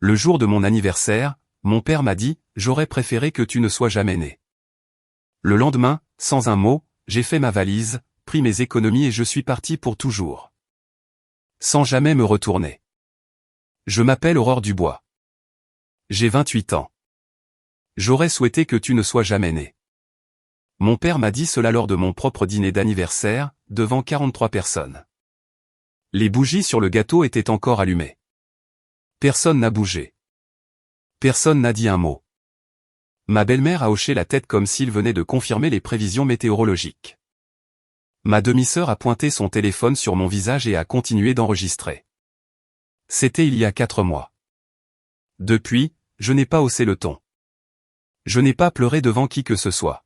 Le jour de mon anniversaire, mon père m'a dit, j'aurais préféré que tu ne sois jamais né. Le lendemain, sans un mot, j'ai fait ma valise, pris mes économies et je suis parti pour toujours. Sans jamais me retourner. Je m'appelle Aurore Dubois. J'ai 28 ans. J'aurais souhaité que tu ne sois jamais né. Mon père m'a dit cela lors de mon propre dîner d'anniversaire, devant 43 personnes. Les bougies sur le gâteau étaient encore allumées. Personne n'a bougé. Personne n'a dit un mot. Ma belle-mère a hoché la tête comme s'il venait de confirmer les prévisions météorologiques. Ma demi-sœur a pointé son téléphone sur mon visage et a continué d'enregistrer. C'était il y a 4 mois. Depuis, je n'ai pas haussé le ton. Je n'ai pas pleuré devant qui que ce soit.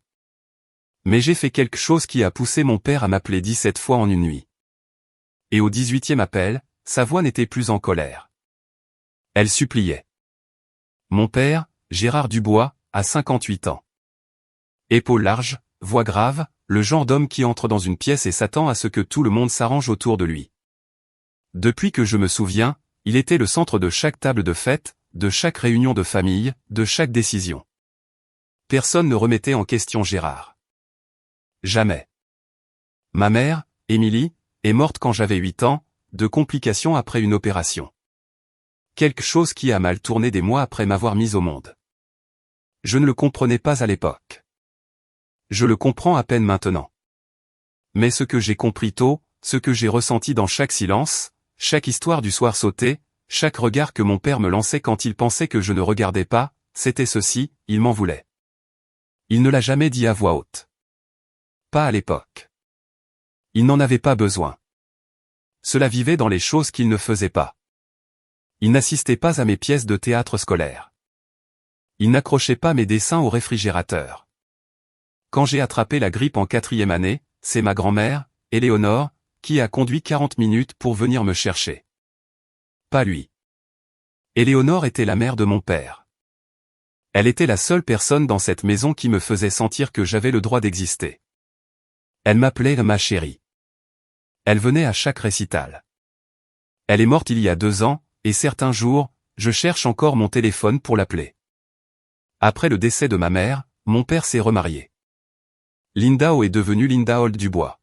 Mais j'ai fait quelque chose qui a poussé mon père à m'appeler 17 fois en une nuit. Et au 18e appel, sa voix n'était plus en colère. Elle suppliait. Mon père, Gérard Dubois, a 58 ans. Épaules larges, voix grave, le genre d'homme qui entre dans une pièce et s'attend à ce que tout le monde s'arrange autour de lui. Depuis que je me souviens, il était le centre de chaque table de fête, de chaque réunion de famille, de chaque décision. Personne ne remettait en question Gérard. Jamais. Ma mère, Émilie, est morte quand j'avais 8 ans, de complications après une opération. Quelque chose qui a mal tourné des mois après m'avoir mis au monde. Je ne le comprenais pas à l'époque. Je le comprends à peine maintenant. Mais ce que j'ai compris tôt, ce que j'ai ressenti dans chaque silence, chaque histoire du soir sauté, chaque regard que mon père me lançait quand il pensait que je ne regardais pas, c'était ceci, il m'en voulait. Il ne l'a jamais dit à voix haute. Pas à l'époque. Il n'en avait pas besoin. Cela vivait dans les choses qu'il ne faisait pas. Il n'assistait pas à mes pièces de théâtre scolaire. Il n'accrochait pas mes dessins au réfrigérateur. Quand j'ai attrapé la grippe en 4e année, c'est ma grand-mère, Éléonore, qui a conduit 40 minutes pour venir me chercher. Pas lui. Éléonore était la mère de mon père. Elle était la seule personne dans cette maison qui me faisait sentir que j'avais le droit d'exister. Elle m'appelait ma chérie. Elle venait à chaque récital. Elle est morte il y a 2 ans, et certains jours, je cherche encore mon téléphone pour l'appeler. Après le décès de ma mère, mon père s'est remarié. Linda O est devenue Linda Holt Dubois.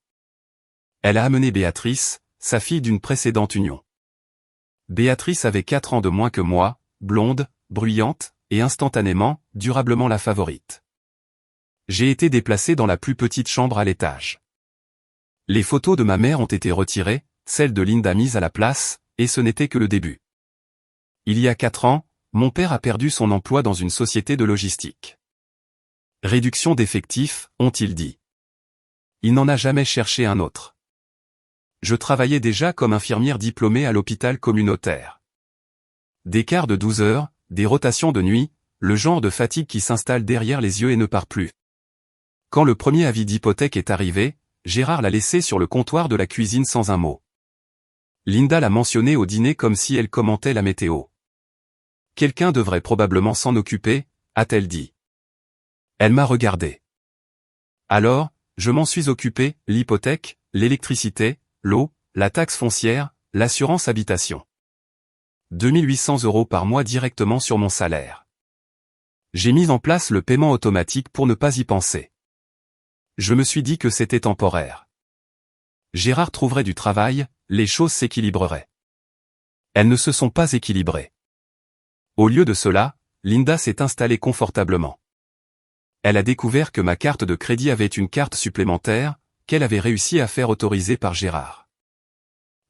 Elle a amené Béatrice, sa fille d'une précédente union. Béatrice avait 4 ans de moins que moi, blonde, bruyante, et instantanément, durablement la favorite. J'ai été déplacé dans la plus petite chambre à l'étage. Les photos de ma mère ont été retirées, celles de Linda mises à la place, et ce n'était que le début. Il y a 4 ans, mon père a perdu son emploi dans une société de logistique. Réduction d'effectifs, ont-ils dit. Il n'en a jamais cherché un autre. Je travaillais déjà comme infirmière diplômée à l'hôpital communautaire. Des quarts de 12 heures, des rotations de nuit, le genre de fatigue qui s'installe derrière les yeux et ne part plus. Quand le premier avis d'hypothèque est arrivé, Gérard l'a laissé sur le comptoir de la cuisine sans un mot. Linda l'a mentionné au dîner comme si elle commentait la météo. Quelqu'un devrait probablement s'en occuper, a-t-elle dit. Elle m'a regardé. Alors, je m'en suis occupé, l'hypothèque, l'électricité, l'eau, la taxe foncière, l'assurance habitation. 2800 € par mois directement sur mon salaire. J'ai mis en place le paiement automatique pour ne pas y penser. Je me suis dit que c'était temporaire. Gérard trouverait du travail, les choses s'équilibreraient. Elles ne se sont pas équilibrées. Au lieu de cela, Linda s'est installée confortablement. Elle a découvert que ma carte de crédit avait une carte supplémentaire, qu'elle avait réussi à faire autoriser par Gérard.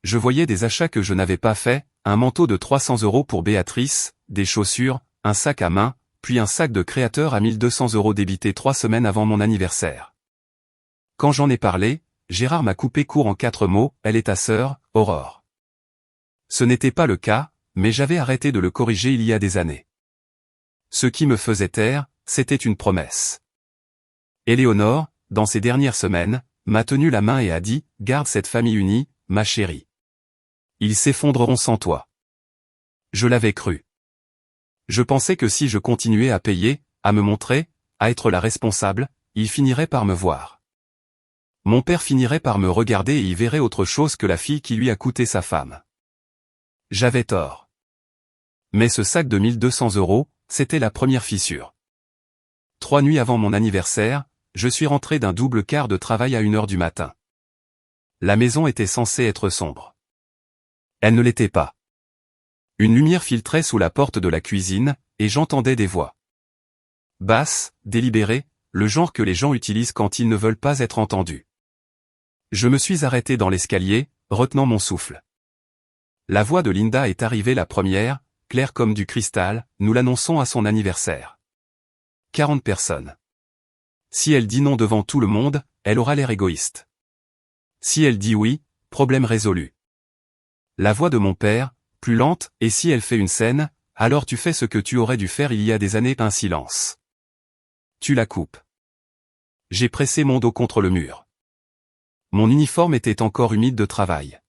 Je voyais des achats que je n'avais pas faits, un manteau de 300 € pour Béatrice, des chaussures, un sac à main, puis un sac de créateur à 1200 € débité 3 semaines avant mon anniversaire. Quand j'en ai parlé, Gérard m'a coupé court en 4 mots, elle est ta sœur, Aurore. Ce n'était pas le cas, mais j'avais arrêté de le corriger il y a des années. Ce qui me faisait taire, c'était une promesse. Éléonore, dans ces dernières semaines, m'a tenu la main et a dit, garde cette famille unie, ma chérie. Ils s'effondreront sans toi. Je l'avais cru. Je pensais que si je continuais à payer, à me montrer, à être la responsable, ils finiraient par me voir. Mon père finirait par me regarder et y verrait autre chose que la fille qui lui a coûté sa femme. J'avais tort. Mais ce sac de 1200 €, c'était la première fissure. 3 nuits avant mon anniversaire, je suis rentré d'un double quart de travail à 1 heure du matin. La maison était censée être sombre. Elle ne l'était pas. Une lumière filtrait sous la porte de la cuisine, et j'entendais des voix. Basses, délibérées, le genre que les gens utilisent quand ils ne veulent pas être entendus. Je me suis arrêté dans l'escalier, retenant mon souffle. La voix de Linda est arrivée la première, claire comme du cristal, nous l'annonçons à son anniversaire. 40 personnes. Si elle dit non devant tout le monde, elle aura l'air égoïste. Si elle dit oui, problème résolu. La voix de mon père, plus lente, et si elle fait une scène, alors tu fais ce que tu aurais dû faire il y a des années, un silence. Tu la coupes. J'ai pressé mon dos contre le mur. Mon uniforme était encore humide de travail.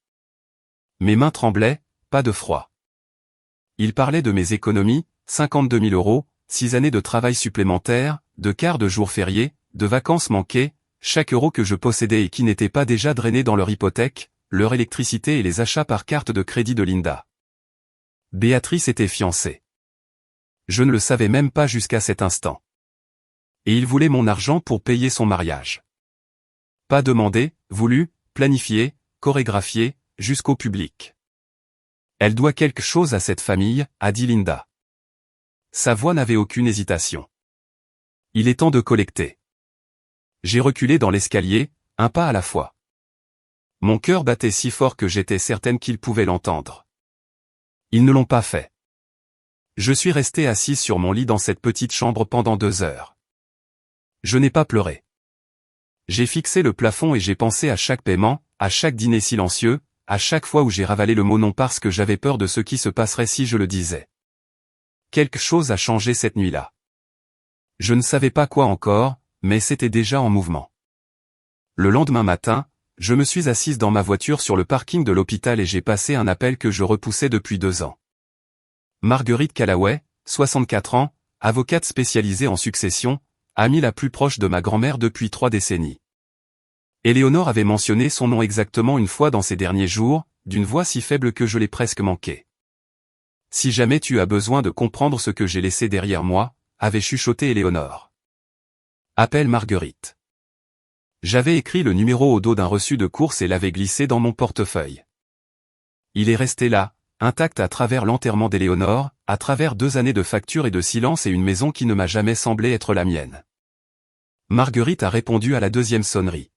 Mes mains tremblaient, pas de froid. Il parlait de mes économies, 52 000 €, 6 années de travail supplémentaire, de quarts de jours fériés, de vacances manquées, chaque euro que je possédais et qui n'était pas déjà drainé dans leur hypothèque, leur électricité et les achats par carte de crédit de Linda. Béatrice était fiancée. Je ne le savais même pas jusqu'à cet instant. Et il voulait mon argent pour payer son mariage. Pas demandé, voulu, planifié, chorégraphié, jusqu'au public. Elle doit quelque chose à cette famille, a dit Linda. Sa voix n'avait aucune hésitation. Il est temps de collecter. J'ai reculé dans l'escalier, un pas à la fois. Mon cœur battait si fort que j'étais certaine qu'ils pouvaient l'entendre. Ils ne l'ont pas fait. Je suis resté assise sur mon lit dans cette petite chambre pendant 2 heures. Je n'ai pas pleuré. J'ai fixé le plafond et j'ai pensé à chaque paiement, à chaque dîner silencieux, à chaque fois où j'ai ravalé le mot non parce que j'avais peur de ce qui se passerait si je le disais. Quelque chose a changé cette nuit-là. Je ne savais pas quoi encore, mais c'était déjà en mouvement. Le lendemain matin, je me suis assise dans ma voiture sur le parking de l'hôpital et j'ai passé un appel que je repoussais depuis 2 ans. Marguerite Callaway, 64 ans, avocate spécialisée en succession, amie la plus proche de ma grand-mère depuis 3 décennies. Éléonore avait mentionné son nom exactement une fois dans ces derniers jours, d'une voix si faible que je l'ai presque manqué. Si jamais tu as besoin de comprendre ce que j'ai laissé derrière moi, avait chuchoté Éléonore. Appelle Marguerite. J'avais écrit le numéro au dos d'un reçu de course et l'avais glissé dans mon portefeuille. Il est resté là, intact à travers l'enterrement d'Éléonore, à travers 2 années de factures et de silence et une maison qui ne m'a jamais semblé être la mienne. Marguerite a répondu à la 2e sonnerie.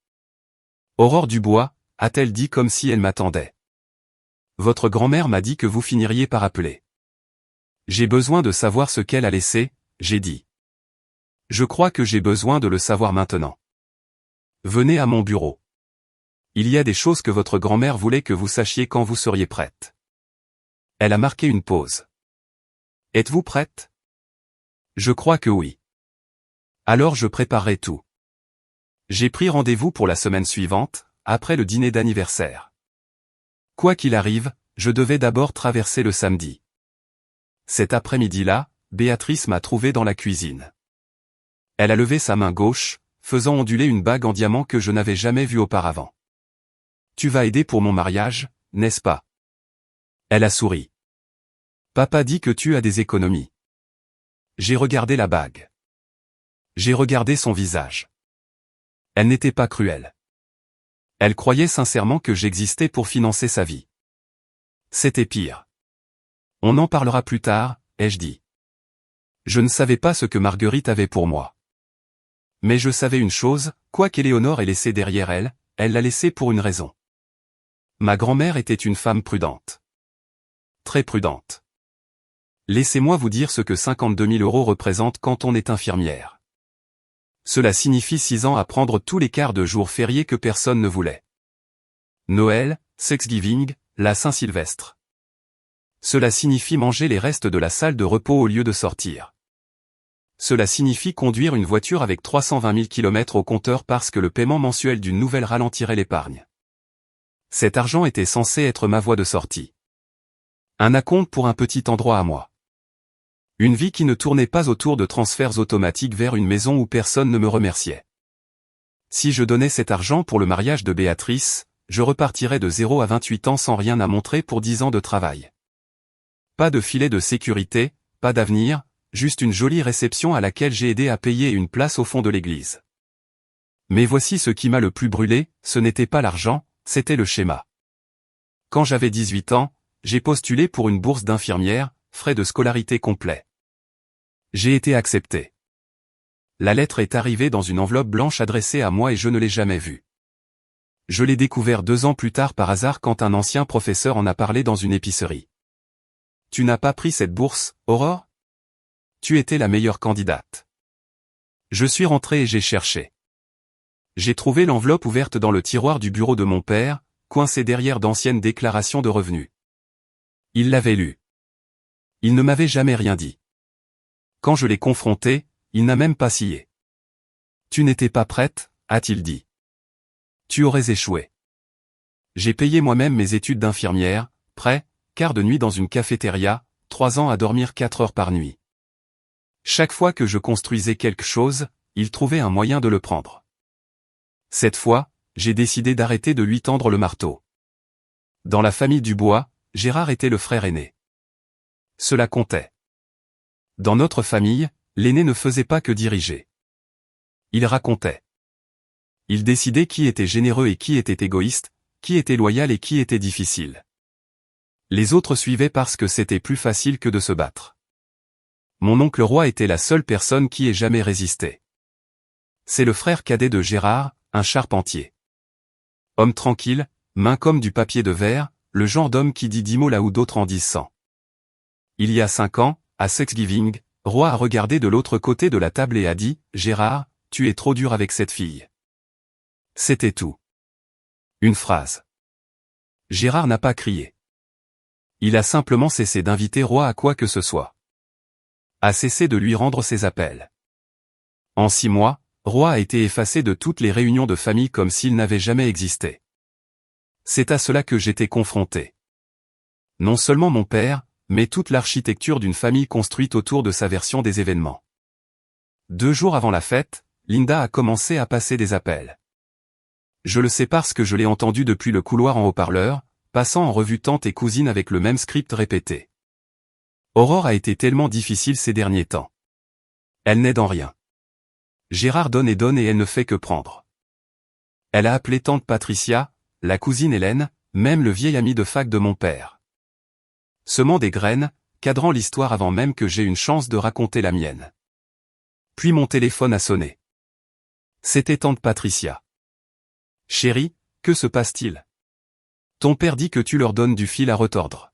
Aurore Dubois, a-t-elle dit comme si elle m'attendait. Votre grand-mère m'a dit que vous finiriez par appeler. J'ai besoin de savoir ce qu'elle a laissé, j'ai dit. Je crois que j'ai besoin de le savoir maintenant. Venez à mon bureau. Il y a des choses que votre grand-mère voulait que vous sachiez quand vous seriez prête. Elle a marqué une pause. Êtes-vous prête? Je crois que oui. Alors je préparerai tout. J'ai pris rendez-vous pour la semaine suivante, après le dîner d'anniversaire. Quoi qu'il arrive, je devais d'abord traverser le samedi. Cet après-midi-là, Béatrice m'a trouvé dans la cuisine. Elle a levé sa main gauche, faisant onduler une bague en diamant que je n'avais jamais vue auparavant. Tu vas aider pour mon mariage, n'est-ce pas? Elle a souri. Papa dit que tu as des économies. J'ai regardé la bague. J'ai regardé son visage. Elle n'était pas cruelle. Elle croyait sincèrement que j'existais pour financer sa vie. C'était pire. On en parlera plus tard, ai-je dit. Je ne savais pas ce que Marguerite avait pour moi. Mais je savais une chose, quoi qu'Éléonore ait laissé derrière elle, elle l'a laissé pour une raison. Ma grand-mère était une femme prudente. Très prudente. Laissez-moi vous dire ce que 52 000 € représente quand on est infirmière. Cela signifie 6 ans à prendre tous les quarts de jours fériés que personne ne voulait. Noël, Thanksgiving, la Saint-Sylvestre. Cela signifie manger les restes de la salle de repos au lieu de sortir. Cela signifie conduire une voiture avec 320 000 km au compteur parce que le paiement mensuel d'une nouvelle ralentirait l'épargne. Cet argent était censé être ma voie de sortie. Un acompte pour un petit endroit à moi. Une vie qui ne tournait pas autour de transferts automatiques vers une maison où personne ne me remerciait. Si je donnais cet argent pour le mariage de Béatrice, je repartirais de 0 à 28 ans sans rien à montrer pour 10 ans de travail. Pas de filet de sécurité, pas d'avenir, juste une jolie réception à laquelle j'ai aidé à payer une place au fond de l'église. Mais voici ce qui m'a le plus brûlé, ce n'était pas l'argent, c'était le schéma. Quand j'avais 18 ans, j'ai postulé pour une bourse d'infirmière, frais de scolarité complets. J'ai été accepté. La lettre est arrivée dans une enveloppe blanche adressée à moi et je ne l'ai jamais vue. Je l'ai découvert 2 ans plus tard par hasard quand un ancien professeur en a parlé dans une épicerie. « Tu n'as pas pris cette bourse, Aurore ? Tu étais la meilleure candidate. » Je suis rentré et j'ai cherché. J'ai trouvé l'enveloppe ouverte dans le tiroir du bureau de mon père, coincée derrière d'anciennes déclarations de revenus. Il l'avait lu. Il ne m'avait jamais rien dit. Quand je l'ai confronté, il n'a même pas scié. « Tu n'étais pas prête ?» a-t-il dit. « Tu aurais échoué. » J'ai payé moi-même mes études d'infirmière, prêt, quart de nuit dans une cafétéria, 3 ans à dormir 4 heures par nuit. Chaque fois que je construisais quelque chose, il trouvait un moyen de le prendre. Cette fois, j'ai décidé d'arrêter de lui tendre le marteau. Dans la famille Dubois, Gérard était le frère aîné. Cela comptait. Dans notre famille, l'aîné ne faisait pas que diriger. Il racontait. Il décidait qui était généreux et qui était égoïste, qui était loyal et qui était difficile. Les autres suivaient parce que c'était plus facile que de se battre. Mon oncle Roy était la seule personne qui ait jamais résisté. C'est le frère cadet de Gérard, un charpentier. Homme tranquille, main comme du papier de verre, le genre d'homme qui dit 10 mots là où d'autres en disent 100. Il y a 5 ans, à Thanksgiving, Roy a regardé de l'autre côté de la table et a dit « Gérard, tu es trop dur avec cette fille. » C'était tout. Une phrase. Gérard n'a pas crié. Il a simplement cessé d'inviter Roy à quoi que ce soit. A cessé de lui rendre ses appels. En 6 mois, Roy a été effacé de toutes les réunions de famille comme s'il n'avait jamais existé. C'est à cela que j'étais confronté. Non seulement mon père, mais toute l'architecture d'une famille construite autour de sa version des événements. 2 jours avant la fête, Linda a commencé à passer des appels. Je le sais parce que je l'ai entendu depuis le couloir en haut-parleur, passant en revue tante et cousine avec le même script répété. Aurore a été tellement difficile ces derniers temps. Elle n'aide en rien. Gérard donne et elle ne fait que prendre. Elle a appelé tante Patricia, la cousine Hélène, même le vieil ami de fac de mon père. Semant des graines, cadrant l'histoire avant même que j'aie une chance de raconter la mienne. Puis mon téléphone a sonné. C'était tante Patricia. « Chérie, que se passe-t-il ? Ton père dit que tu leur donnes du fil à retordre. »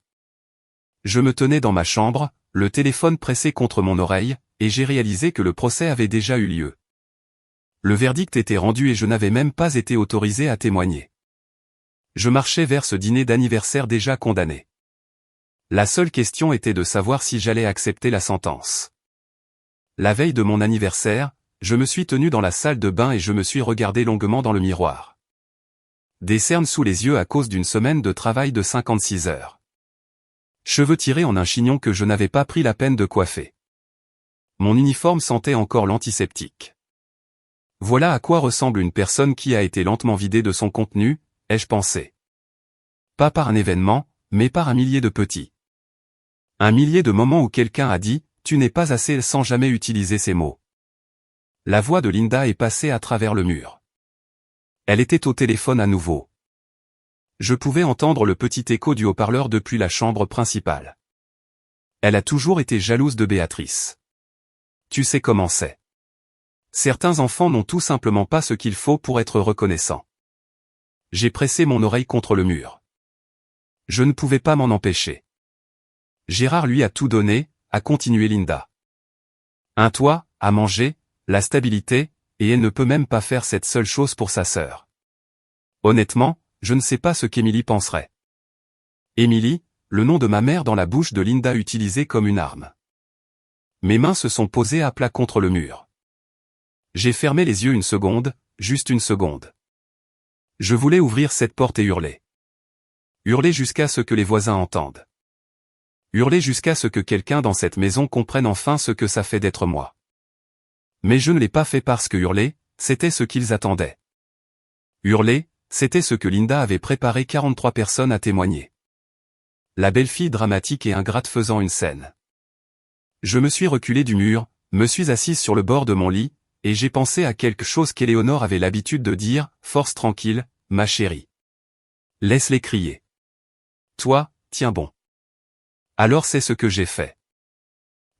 Je me tenais dans ma chambre, le téléphone pressé contre mon oreille, et j'ai réalisé que le procès avait déjà eu lieu. Le verdict était rendu et je n'avais même pas été autorisé à témoigner. Je marchais vers ce dîner d'anniversaire déjà condamné. La seule question était de savoir si j'allais accepter la sentence. La veille de mon anniversaire, je me suis tenu dans la salle de bain et je me suis regardé longuement dans le miroir. Des cernes sous les yeux à cause d'une semaine de travail de 56 heures. Cheveux tirés en un chignon que je n'avais pas pris la peine de coiffer. Mon uniforme sentait encore l'antiseptique. Voilà à quoi ressemble une personne qui a été lentement vidée de son contenu, ai-je pensé. Pas par un événement, mais par un millier de petits. Un millier de moments où quelqu'un a dit « tu n'es pas assez » sans jamais utiliser ces mots. La voix de Linda est passée à travers le mur. Elle était au téléphone à nouveau. Je pouvais entendre le petit écho du haut-parleur depuis la chambre principale. Elle a toujours été jalouse de Béatrice. Tu sais comment c'est. Certains enfants n'ont tout simplement pas ce qu'il faut pour être reconnaissants. J'ai pressé mon oreille contre le mur. Je ne pouvais pas m'en empêcher. Gérard lui a tout donné, a continué Linda. Un toit, à manger, la stabilité, et elle ne peut même pas faire cette seule chose pour sa sœur. Honnêtement, je ne sais pas ce qu'Émilie penserait. Émilie, le nom de ma mère dans la bouche de Linda utilisé comme une arme. Mes mains se sont posées à plat contre le mur. J'ai fermé les yeux une seconde, juste une seconde. Je voulais ouvrir cette porte et hurler. Hurler jusqu'à ce que les voisins entendent. Hurler jusqu'à ce que quelqu'un dans cette maison comprenne enfin ce que ça fait d'être moi. Mais je ne l'ai pas fait parce que hurler, c'était ce qu'ils attendaient. Hurler, c'était ce que Linda avait préparé 43 personnes à témoigner. la belle-fille dramatique et ingrate faisant une scène. Je me suis reculé du mur, me suis assise sur le bord de mon lit, et j'ai pensé à quelque chose qu'Éléonore avait l'habitude de dire, force tranquille, ma chérie. Laisse-les crier. Toi, tiens bon. Alors c'est ce que j'ai fait.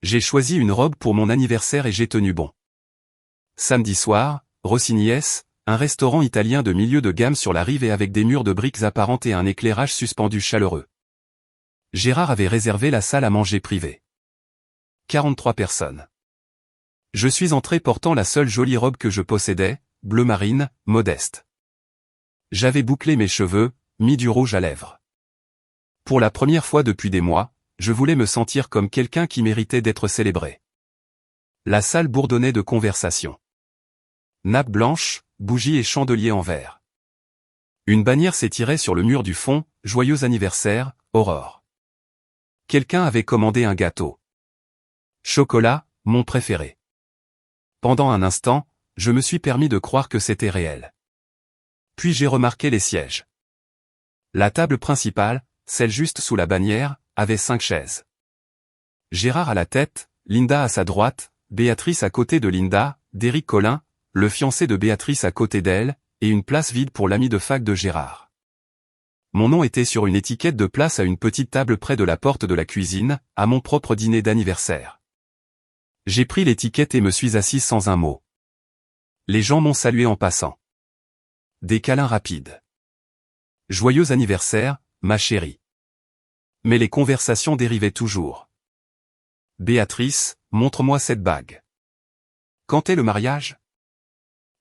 J'ai choisi une robe pour mon anniversaire et j'ai tenu bon. Samedi soir, Rossinies, un restaurant italien de milieu de gamme sur la rive et avec des murs de briques apparentes et un éclairage suspendu chaleureux. Gérard avait réservé la salle à manger privée. 43 personnes. Je suis entré portant la seule jolie robe que je possédais, bleu marine, modeste. J'avais bouclé mes cheveux, mis du rouge à lèvres. Pour la première fois depuis des mois, je voulais me sentir comme quelqu'un qui méritait d'être célébré. La salle bourdonnait de conversations. Nappe blanche, bougies et chandeliers en verre. Une bannière s'étirait sur le mur du fond, joyeux anniversaire, Aurore. Quelqu'un avait commandé un gâteau. Chocolat, mon préféré. Pendant un instant, je me suis permis de croire que c'était réel. Puis j'ai remarqué les sièges. La table principale, celle juste sous la bannière, avait 5 chaises. Gérard à la tête, Linda à sa droite, Béatrice à côté de Linda, Derrick Collin, le fiancé de Béatrice à côté d'elle, et une place vide pour l'ami de fac de Gérard. Mon nom était sur une étiquette de place à une petite table près de la porte de la cuisine, à mon propre dîner d'anniversaire. J'ai pris l'étiquette et me suis assis sans un mot. Les gens m'ont salué en passant. Des câlins rapides. Joyeux anniversaire, ma chérie. Mais les conversations dérivaient toujours. Béatrice, montre-moi cette bague. Quand est le mariage?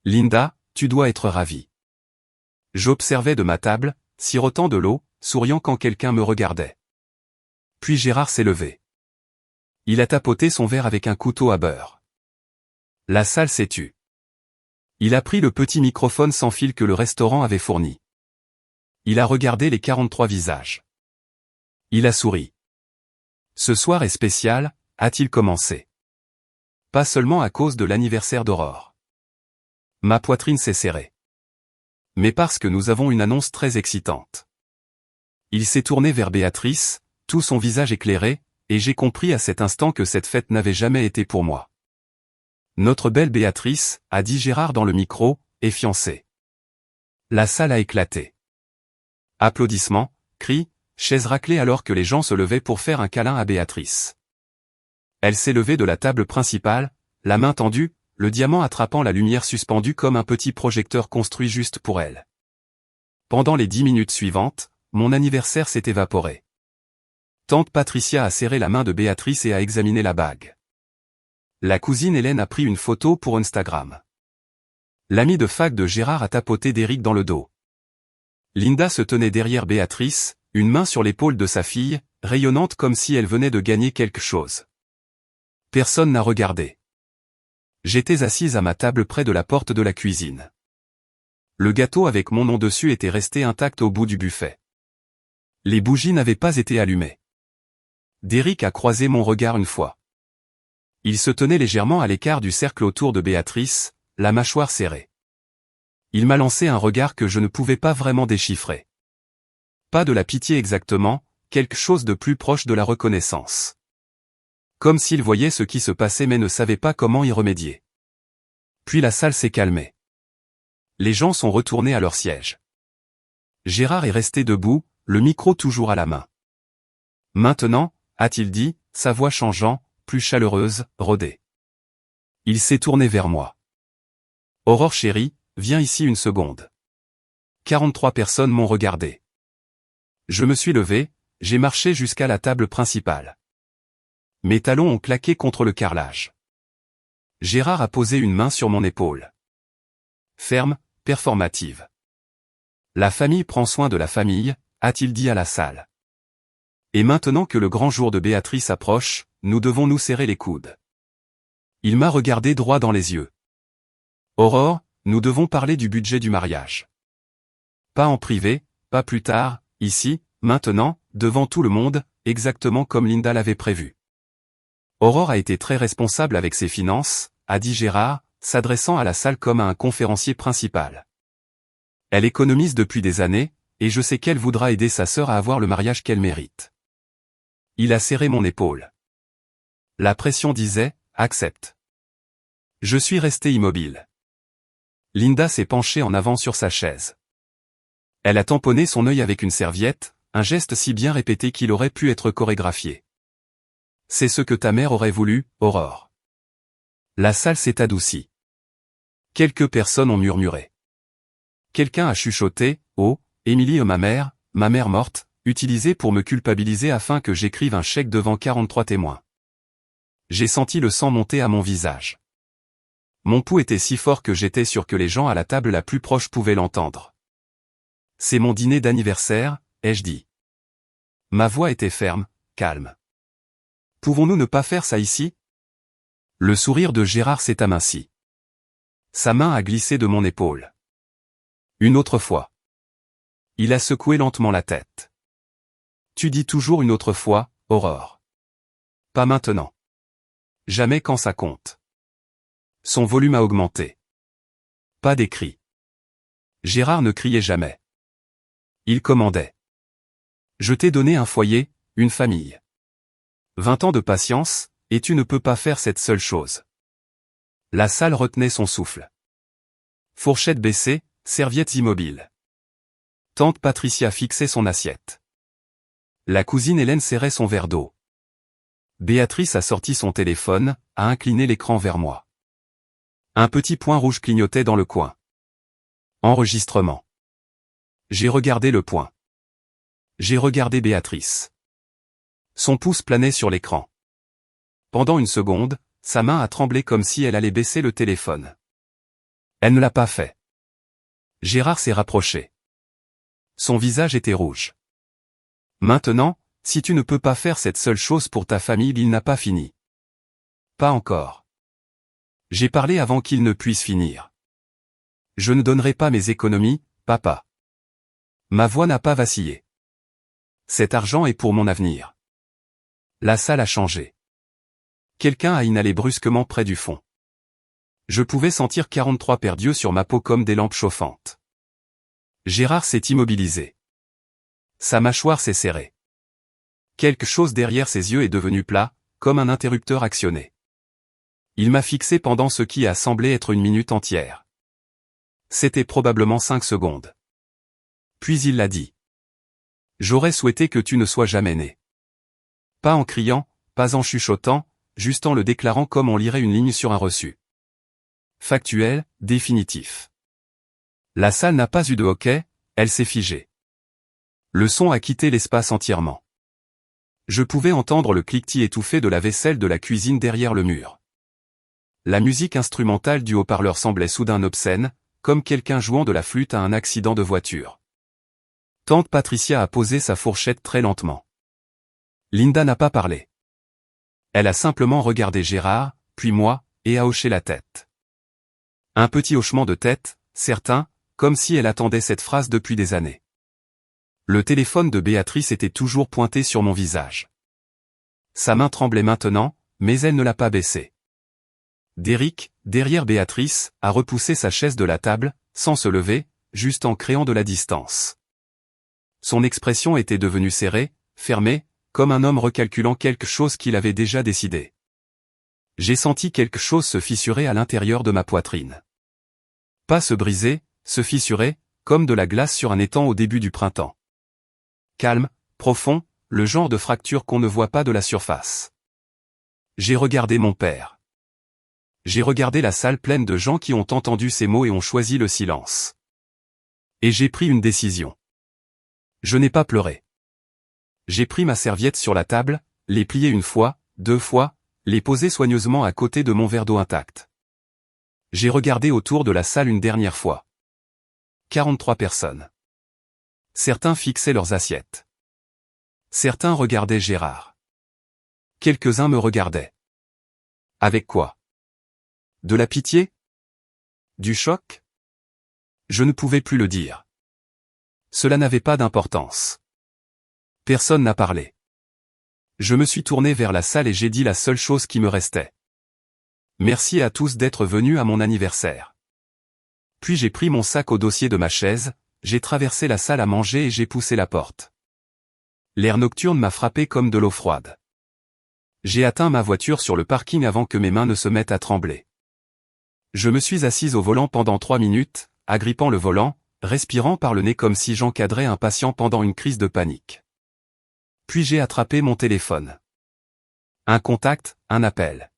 Linda, tu dois être ravie. J'observais de ma table, sirotant de l'eau, souriant quand quelqu'un me regardait. Puis Gérard s'est levé. Il a tapoté son verre avec un couteau à beurre. La salle s'est tue. Il a pris le petit microphone sans fil que le restaurant avait fourni. Il a regardé les 43 visages. Il a souri. Ce soir est spécial, a-t-il commencé. Pas seulement à cause de l'anniversaire d'Aurore. Ma poitrine s'est serrée. Mais parce que nous avons une annonce très excitante. Il s'est tourné vers Béatrice, tout son visage éclairé, et j'ai compris à cet instant que cette fête n'avait jamais été pour moi. Notre belle Béatrice, a dit Gérard dans le micro, est fiancée. La salle a éclaté. Applaudissements, cris, chaises raclées alors que les gens se levaient pour faire un câlin à Béatrice. Elle s'est levée de la table principale, la main tendue, le diamant attrapant la lumière suspendue comme un petit projecteur construit juste pour elle. Pendant les 10 minutes suivantes, mon anniversaire s'est évaporé. Tante Patricia a serré la main de Béatrice et a examiné la bague. La cousine Hélène a pris une photo pour Instagram. L'ami de fac de Gérard a tapoté Derrick dans le dos. Linda se tenait derrière Béatrice, une main sur l'épaule de sa fille, rayonnante comme si elle venait de gagner quelque chose. Personne n'a regardé. J'étais assise à ma table près de la porte de la cuisine. Le gâteau avec mon nom dessus était resté intact au bout du buffet. Les bougies n'avaient pas été allumées. Derrick a croisé mon regard une fois. Il se tenait légèrement à l'écart du cercle autour de Béatrice, la mâchoire serrée. Il m'a lancé un regard que je ne pouvais pas vraiment déchiffrer. Pas de la pitié exactement, quelque chose de plus proche de la reconnaissance. Comme s'il voyait ce qui se passait mais ne savait pas comment y remédier. Puis la salle s'est calmée. Les gens sont retournés à leur siège. Gérard est resté debout, le micro toujours à la main. Maintenant, a-t-il dit, sa voix changeant, plus chaleureuse, rodée. Il s'est tourné vers moi. Aurore chérie, viens ici une seconde. 43 personnes m'ont regardé. Je me suis levé, j'ai marché jusqu'à la table principale. Mes talons ont claqué contre le carrelage. Gérard a posé une main sur mon épaule. Ferme, performative. La famille prend soin de la famille, a-t-il dit à la salle. Et maintenant que le grand jour de Béatrice approche, nous devons nous serrer les coudes. Il m'a regardé droit dans les yeux. Aurore, nous devons parler du budget du mariage. Pas en privé, pas plus tard, ici, maintenant, devant tout le monde, exactement comme Linda l'avait prévu. Aurore a été très responsable avec ses finances, a dit Gérard, s'adressant à la salle comme à un conférencier principal. Elle économise depuis des années, et je sais qu'elle voudra aider sa sœur à avoir le mariage qu'elle mérite. Il a serré mon épaule. La pression disait, accepte. Je suis resté immobile. Linda s'est penchée en avant sur sa chaise. Elle a tamponné son œil avec une serviette, un geste si bien répété qu'il aurait pu être chorégraphié. C'est ce que ta mère aurait voulu, Aurore. La salle s'est adoucie. Quelques personnes ont murmuré. Quelqu'un a chuchoté, oh, Émilie ma mère morte, utilisée pour me culpabiliser afin que j'écrive un chèque devant 43 témoins. J'ai senti le sang monter à mon visage. Mon pouls était si fort que j'étais sûr que les gens à la table la plus proche pouvaient l'entendre. C'est mon dîner d'anniversaire, ai-je dit. Ma voix était ferme, calme. Pouvons-nous ne pas faire ça ici? Le sourire de Gérard s'est aminci. Sa main a glissé de mon épaule. Une autre fois. Il a secoué lentement la tête. Tu dis toujours une autre fois, Aurore. Pas maintenant. Jamais quand ça compte. Son volume a augmenté. Pas des cris. Gérard ne criait jamais. Il commandait. Je t'ai donné un foyer, une famille. 20 ans de patience, et tu ne peux pas faire cette seule chose. La salle retenait son souffle. Fourchette baissée, serviettes immobiles. Tante Patricia fixait son assiette. La cousine Hélène serrait son verre d'eau. Béatrice a sorti son téléphone, a incliné l'écran vers moi. Un petit point rouge clignotait dans le coin. Enregistrement. J'ai regardé le point. J'ai regardé Béatrice. Son pouce planait sur l'écran. Pendant une seconde, sa main a tremblé comme si elle allait baisser le téléphone. Elle ne l'a pas fait. Gérard s'est rapproché. Son visage était rouge. Maintenant, si tu ne peux pas faire cette seule chose pour ta famille, il n'a pas fini. Pas encore. J'ai parlé avant qu'il ne puisse finir. Je ne donnerai pas mes économies, papa. Ma voix n'a pas vacillé. Cet argent est pour mon avenir. La salle a changé. Quelqu'un a inhalé brusquement près du fond. Je pouvais sentir 43 paires d'yeux sur ma peau comme des lampes chauffantes. Gérard s'est immobilisé. Sa mâchoire s'est serrée. Quelque chose derrière ses yeux est devenu plat, comme un interrupteur actionné. Il m'a fixé pendant ce qui a semblé être une minute entière. C'était probablement 5 secondes. Puis il l'a dit. J'aurais souhaité que tu ne sois jamais né. Pas en criant, pas en chuchotant, juste en le déclarant comme on lirait une ligne sur un reçu. Factuel, définitif. La salle n'a pas eu de hoquet, elle s'est figée. Le son a quitté l'espace entièrement. Je pouvais entendre le cliquetis étouffé de la vaisselle de la cuisine derrière le mur. La musique instrumentale du haut-parleur semblait soudain obscène, comme quelqu'un jouant de la flûte à un accident de voiture. Tante Patricia a posé sa fourchette très lentement. Linda n'a pas parlé. Elle a simplement regardé Gérard, puis moi, et a hoché la tête. Un petit hochement de tête, certain, comme si elle attendait cette phrase depuis des années. Le téléphone de Béatrice était toujours pointé sur mon visage. Sa main tremblait maintenant, mais elle ne l'a pas baissée. Derrick, derrière Béatrice, a repoussé sa chaise de la table, sans se lever, juste en créant de la distance. Son expression était devenue serrée, fermée, comme un homme recalculant quelque chose qu'il avait déjà décidé. J'ai senti quelque chose se fissurer à l'intérieur de ma poitrine. Pas se briser, se fissurer, comme de la glace sur un étang au début du printemps. Calme, profond, le genre de fracture qu'on ne voit pas de la surface. J'ai regardé mon père. J'ai regardé la salle pleine de gens qui ont entendu ces mots et ont choisi le silence. Et j'ai pris une décision. Je n'ai pas pleuré. J'ai pris ma serviette sur la table, les plié une fois, 2 fois, les poser soigneusement à côté de mon verre d'eau intact. J'ai regardé autour de la salle une dernière fois. 43 personnes. Certains fixaient leurs assiettes. Certains regardaient Gérard. Quelques-uns me regardaient. Avec quoi? De la pitié? Du choc? Je ne pouvais plus le dire. Cela n'avait pas d'importance. Personne n'a parlé. Je me suis tourné vers la salle et j'ai dit la seule chose qui me restait. Merci à tous d'être venus à mon anniversaire. Puis j'ai pris mon sac au dossier de ma chaise, j'ai traversé la salle à manger et j'ai poussé la porte. L'air nocturne m'a frappé comme de l'eau froide. J'ai atteint ma voiture sur le parking avant que mes mains ne se mettent à trembler. Je me suis assise au volant pendant 3 minutes, agrippant le volant, respirant par le nez comme si j'encadrais un patient pendant une crise de panique. Puis j'ai attrapé mon téléphone. Un contact, un appel.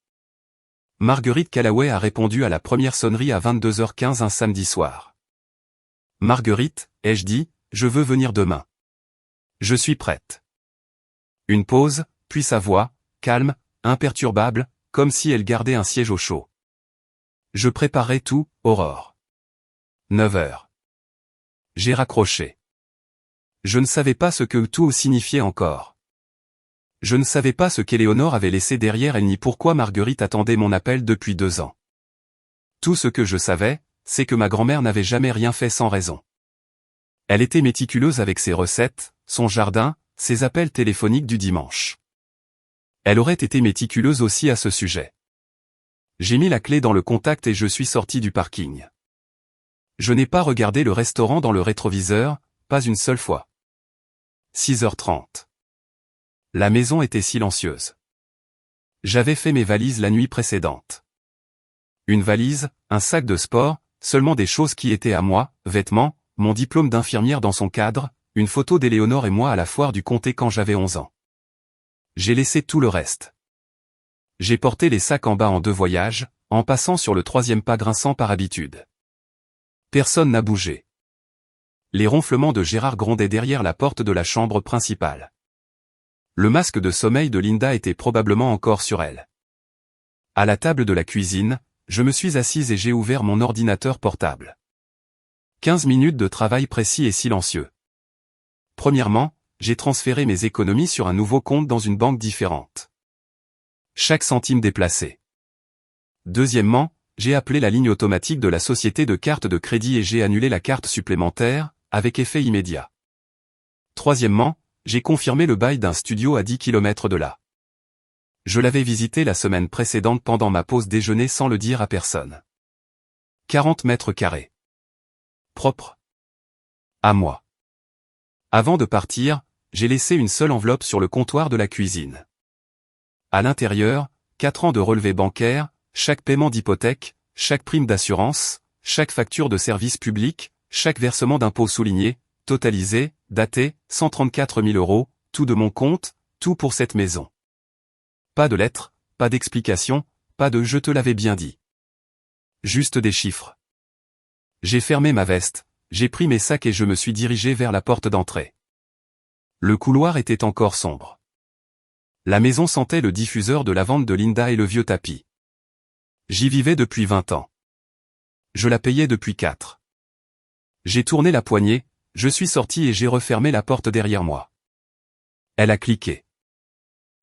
Marguerite Callaway a répondu à la première sonnerie à 22h15 un samedi soir. Marguerite, ai-je dit, je veux venir demain. Je suis prête. Une pause, puis sa voix, calme, imperturbable, comme si elle gardait un siège au chaud. Je préparais tout, Aurore. 9h. J'ai raccroché. Je ne savais pas ce que tout signifiait encore. Je ne savais pas ce qu'Éléonore avait laissé derrière elle ni pourquoi Marguerite attendait mon appel depuis 2 ans. Tout ce que je savais, c'est que ma grand-mère n'avait jamais rien fait sans raison. Elle était méticuleuse avec ses recettes, son jardin, ses appels téléphoniques du dimanche. Elle aurait été méticuleuse aussi à ce sujet. J'ai mis la clé dans le contact et je suis sorti du parking. Je n'ai pas regardé le restaurant dans le rétroviseur, pas une seule fois. 6h30. La maison était silencieuse. J'avais fait mes valises la nuit précédente. Une valise, un sac de sport, seulement des choses qui étaient à moi, vêtements, mon diplôme d'infirmière dans son cadre, une photo d'Éléonore et moi à la foire du comté quand j'avais 11 ans. J'ai laissé tout le reste. J'ai porté les sacs en bas en 2 voyages, en passant sur le 3e pas grinçant par habitude. Personne n'a bougé. Les ronflements de Gérard grondaient derrière la porte de la chambre principale. Le masque de sommeil de Linda était probablement encore sur elle. À la table de la cuisine, je me suis assise et j'ai ouvert mon ordinateur portable. 15 minutes de travail précis et silencieux. Premièrement, j'ai transféré mes économies sur un nouveau compte dans une banque différente. Chaque centime déplacé. Deuxièmement, j'ai appelé la ligne automatique de la société de cartes de crédit et j'ai annulé la carte supplémentaire, avec effet immédiat. Troisièmement, j'ai confirmé le bail d'un studio à 10 km de là. Je l'avais visité la semaine précédente pendant ma pause déjeuner sans le dire à personne. 40 mètres carrés. Propre. À moi. Avant de partir, j'ai laissé une seule enveloppe sur le comptoir de la cuisine. À l'intérieur, 4 ans de relevés bancaires, chaque paiement d'hypothèque, chaque prime d'assurance, chaque facture de service public, chaque versement d'impôt souligné, totalisé, daté, 134 000 €, tout de mon compte, tout pour cette maison. Pas de lettres, pas d'explications, pas de « je te l'avais bien dit ». Juste des chiffres. J'ai fermé ma veste, j'ai pris mes sacs et je me suis dirigé vers la porte d'entrée. Le couloir était encore sombre. La maison sentait le diffuseur de lavande de Linda et le vieux tapis. J'y vivais depuis 20 ans. Je la payais depuis 4. J'ai tourné la poignée, je suis sorti et j'ai refermé la porte derrière moi. Elle a cliqué.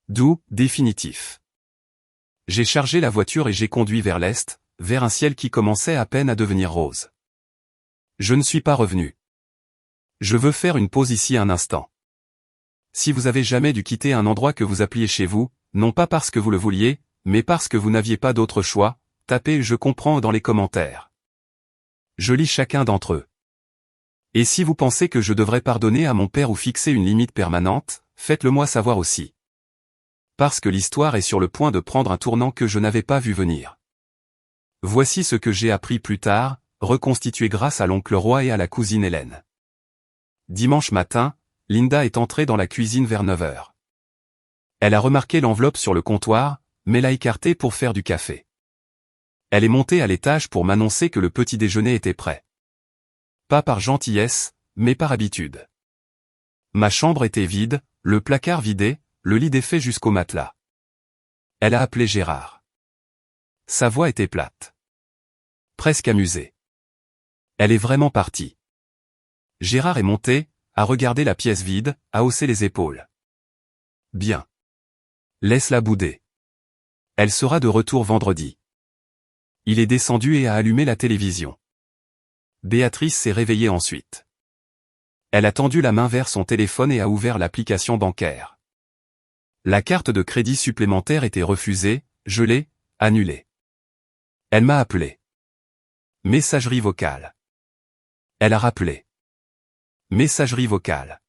Doux, définitif. J'ai chargé la voiture et j'ai conduit vers l'est, vers un ciel qui commençait à peine à devenir rose. Je ne suis pas revenu. Je veux faire une pause ici un instant. Si vous avez jamais dû quitter un endroit que vous appeliez chez vous, non pas parce que vous le vouliez, mais parce que vous n'aviez pas d'autre choix, tapez « je comprends » dans les commentaires. Je lis chacun d'entre eux. Et si vous pensez que je devrais pardonner à mon père ou fixer une limite permanente, faites-le moi savoir aussi. Parce que l'histoire est sur le point de prendre un tournant que je n'avais pas vu venir. Voici ce que j'ai appris plus tard, reconstitué grâce à l'oncle Roy et à la cousine Hélène. Dimanche matin, Linda est entrée dans la cuisine vers 9h. Elle a remarqué l'enveloppe sur le comptoir, mais l'a écartée pour faire du café. Elle est montée à l'étage pour m'annoncer que le petit déjeuner était prêt. Pas par gentillesse, mais par habitude. Ma chambre était vide, le placard vidé, le lit défait jusqu'au matelas. Elle a appelé Gérard. Sa voix était plate. Presque amusée. Elle est vraiment partie. Gérard est monté, a regardé la pièce vide, a haussé les épaules. Bien. Laisse-la bouder. Elle sera de retour vendredi. Il est descendu et a allumé la télévision. Béatrice s'est réveillée ensuite. Elle a tendu la main vers son téléphone et a ouvert l'application bancaire. La carte de crédit supplémentaire était refusée, gelée, annulée. Elle m'a appelé. Messagerie vocale. Elle a rappelé. Messagerie vocale.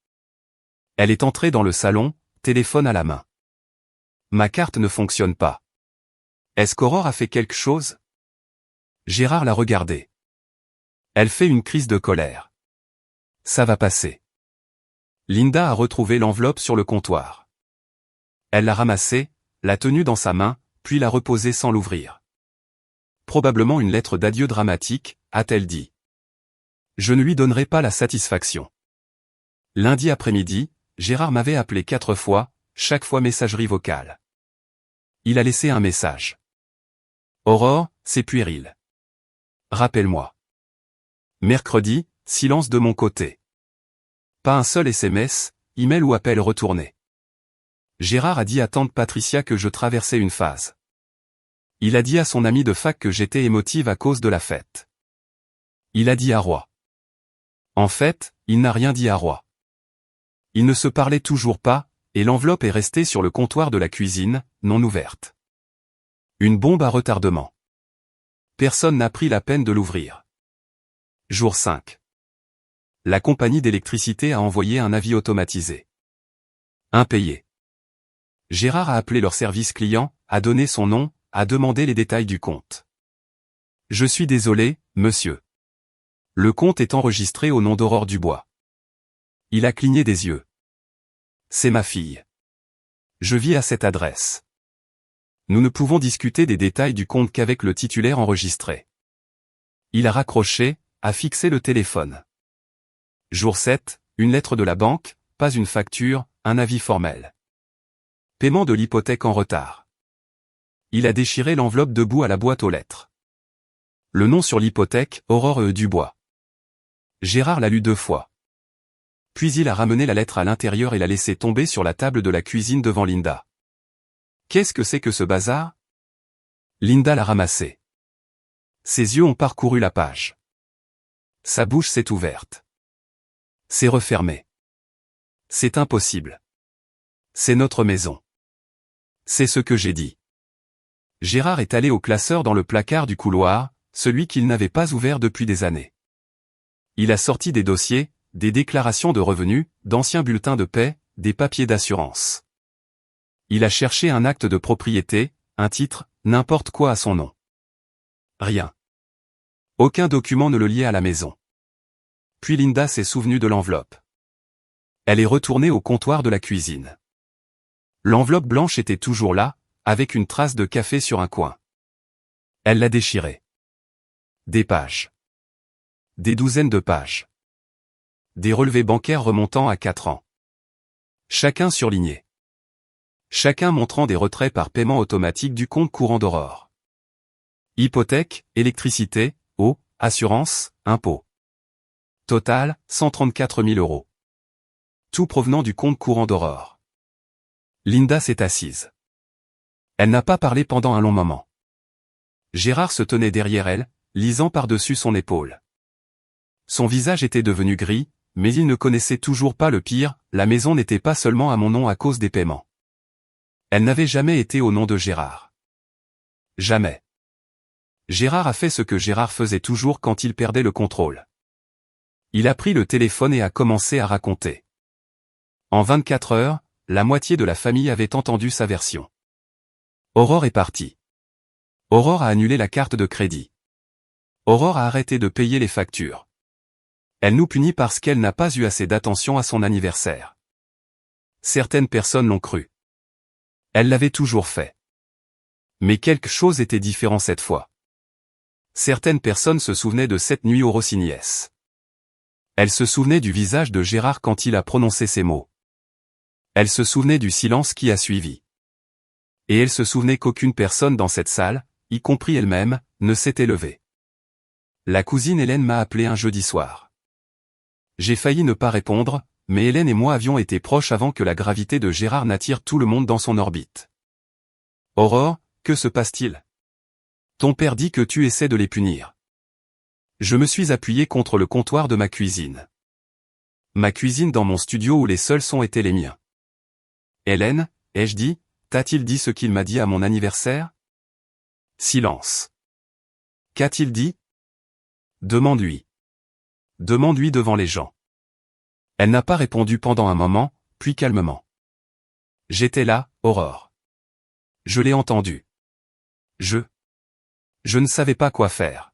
Elle est entrée dans le salon, téléphone à la main. Ma carte ne fonctionne pas. Est-ce qu'Aurore a fait quelque chose? Gérard l'a regardée. Elle fait une crise de colère. Ça va passer. Linda a retrouvé l'enveloppe sur le comptoir. Elle l'a ramassée, l'a tenue dans sa main, puis l'a reposée sans l'ouvrir. Probablement une lettre d'adieu dramatique, a-t-elle dit. Je ne lui donnerai pas la satisfaction. Lundi après-midi, Gérard m'avait appelé 4 fois, chaque fois messagerie vocale. Il a laissé un message. Aurore, c'est puéril. Rappelle-moi. Mercredi, silence de mon côté. Pas un seul SMS, email ou appel retourné. Gérard a dit à tante Patricia que je traversais une phase. Il a dit à son ami de fac que j'étais émotive à cause de la fête. Il a dit à Roy. En fait, il n'a rien dit à Roy. Il ne se parlait toujours pas, et l'enveloppe est restée sur le comptoir de la cuisine, non ouverte. Une bombe à retardement. Personne n'a pris la peine de l'ouvrir. Jour 5. La compagnie d'électricité a envoyé un avis automatisé. Impayé. Gérard a appelé leur service client, a donné son nom, a demandé les détails du compte. Je suis désolé, monsieur. Le compte est enregistré au nom d'Aurore Dubois. Il a cligné des yeux. C'est ma fille. Je vis à cette adresse. Nous ne pouvons discuter des détails du compte qu'avec le titulaire enregistré. Il a raccroché, a fixé le téléphone. Jour 7, une lettre de la banque, pas une facture, un avis formel. Paiement de l'hypothèque en retard. Il a déchiré l'enveloppe debout à la boîte aux lettres. Le nom sur l'hypothèque, Aurore Dubois. Gérard l'a lu 2 fois. Puis il a ramené la lettre à l'intérieur et l'a laissée tomber sur la table de la cuisine devant Linda. Qu'est-ce que c'est que ce bazar? Linda l'a ramassé. Ses yeux ont parcouru la page. Sa bouche s'est ouverte. C'est refermé. C'est impossible. C'est notre maison. C'est ce que j'ai dit. Gérard est allé au classeur dans le placard du couloir, celui qu'il n'avait pas ouvert depuis des années. Il a sorti des dossiers, des déclarations de revenus, d'anciens bulletins de paie, des papiers d'assurance. Il a cherché un acte de propriété, un titre, n'importe quoi à son nom. Rien. Aucun document ne le liait à la maison. Puis Linda s'est souvenue de l'enveloppe. Elle est retournée au comptoir de la cuisine. L'enveloppe blanche était toujours là, avec une trace de café sur un coin. Elle l'a déchirée. Des pages. Des douzaines de pages. Des relevés bancaires remontant à 4 ans. Chacun surligné. Chacun montrant des retraits par paiement automatique du compte courant d'Aurore. Hypothèque, électricité, eau, assurance, impôts. Total, 134 000 €. Tout provenant du compte courant d'Aurore. Linda s'est assise. Elle n'a pas parlé pendant un long moment. Gérard se tenait derrière elle, lisant par-dessus son épaule. Son visage était devenu gris, mais il ne connaissait toujours pas le pire, la maison n'était pas seulement à mon nom à cause des paiements. Elle n'avait jamais été au nom de Gérard. Jamais. Gérard a fait ce que Gérard faisait toujours quand il perdait le contrôle. Il a pris le téléphone et a commencé à raconter. En 24 heures, la moitié de la famille avait entendu sa version. Aurore est partie. Aurore a annulé la carte de crédit. Aurore a arrêté de payer les factures. Elle nous punit parce qu'elle n'a pas eu assez d'attention à son anniversaire. Certaines personnes l'ont cru. Elle l'avait toujours fait. Mais quelque chose était différent cette fois. Certaines personnes se souvenaient de cette nuit au Rossignès. Elle se souvenait du visage de Gérard quand il a prononcé ces mots. Elle se souvenait du silence qui a suivi. Et elle se souvenait qu'aucune personne dans cette salle, y compris elle-même, ne s'était levée. La cousine Hélène m'a appelé un jeudi soir. J'ai failli ne pas répondre, mais Hélène et moi avions été proches avant que la gravité de Gérard n'attire tout le monde dans son orbite. Aurore, que se passe-t-il? Ton père dit que tu essaies de les punir. Je me suis appuyé contre le comptoir de ma cuisine. Ma cuisine dans mon studio où les seuls sons étaient les miens. Hélène, ai-je dit, t'a-t-il dit ce qu'il m'a dit à mon anniversaire? Silence. Qu'a-t-il dit? Demande-lui. Demande-lui devant les gens. Elle n'a pas répondu pendant un moment, puis calmement. J'étais là, Aurore. Je l'ai entendu. Je ne savais pas quoi faire.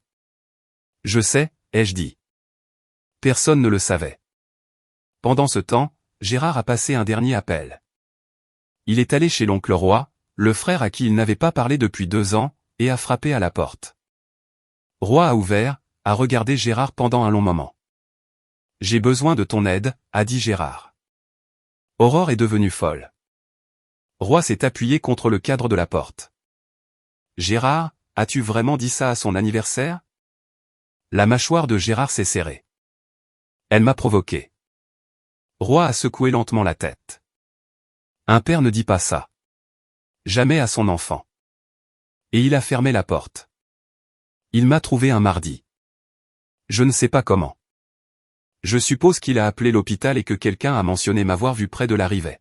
Je sais, ai-je dit. Personne ne le savait. Pendant ce temps, Gérard a passé un dernier appel. Il est allé chez l'oncle Roy, le frère à qui il n'avait pas parlé depuis 2 ans, et a frappé à la porte. Roy a ouvert, a regardé Gérard pendant un long moment. « J'ai besoin de ton aide », a dit Gérard. Aurore est devenue folle. Roy s'est appuyé contre le cadre de la porte. « Gérard, as-tu vraiment dit ça à son anniversaire ?» La mâchoire de Gérard s'est serrée. Elle m'a provoqué. Roy a secoué lentement la tête. Un père ne dit pas ça. Jamais à son enfant. Et il a fermé la porte. Il m'a trouvé un mardi. Je ne sais pas comment. Je suppose qu'il a appelé l'hôpital et que quelqu'un a mentionné m'avoir vu près de l'arrivée.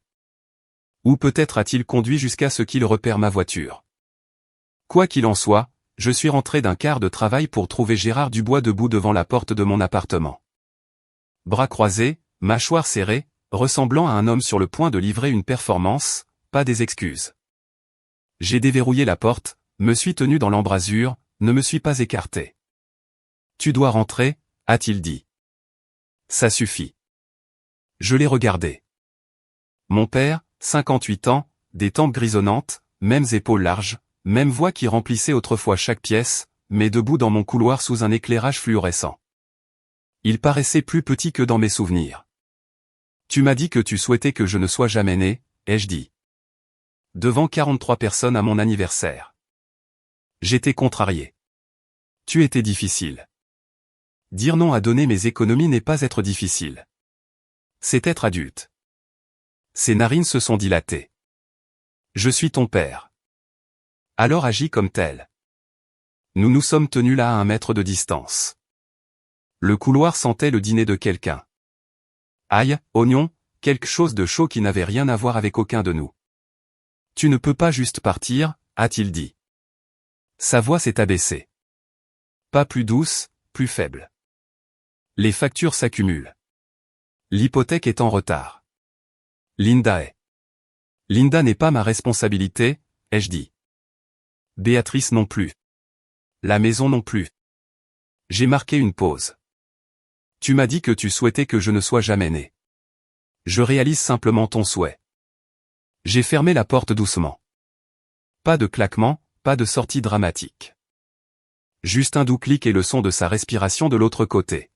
Ou peut-être a-t-il conduit jusqu'à ce qu'il repère ma voiture. Quoi qu'il en soit, je suis rentré d'un quart de travail pour trouver Gérard Dubois debout devant la porte de mon appartement. Bras croisés, mâchoire serrée, ressemblant à un homme sur le point de livrer une performance, pas des excuses. J'ai déverrouillé la porte, me suis tenu dans l'embrasure, ne me suis pas écarté. « Tu dois rentrer », a-t-il dit. Ça suffit. Je l'ai regardé. Mon père, 58 ans, des tempes grisonnantes, mêmes épaules larges, même voix qui remplissait autrefois chaque pièce, mais debout dans mon couloir sous un éclairage fluorescent. Il paraissait plus petit que dans mes souvenirs. « Tu m'as dit que tu souhaitais que je ne sois jamais né, ai-je dit. Devant 43 personnes à mon anniversaire. J'étais contrarié. Tu étais difficile. Dire non à donner mes économies n'est pas être difficile. C'est être adulte. » Ses narines se sont dilatées. « Je suis ton père. Alors agis comme tel. » Nous nous sommes tenus là à 1 mètre de distance. Le couloir sentait le dîner de quelqu'un. Ail, oignon, quelque chose de chaud qui n'avait rien à voir avec aucun de nous. « Tu ne peux pas juste partir », a-t-il dit. Sa voix s'est abaissée. Pas plus douce, plus faible. Les factures s'accumulent. L'hypothèque est en retard. Linda est. Linda n'est pas ma responsabilité, ai-je dit. Béatrice non plus. La maison non plus. J'ai marqué une pause. Tu m'as dit que tu souhaitais que je ne sois jamais né. Je réalise simplement ton souhait. J'ai fermé la porte doucement. Pas de claquement, pas de sortie dramatique. Juste un doux clic et le son de sa respiration de l'autre côté.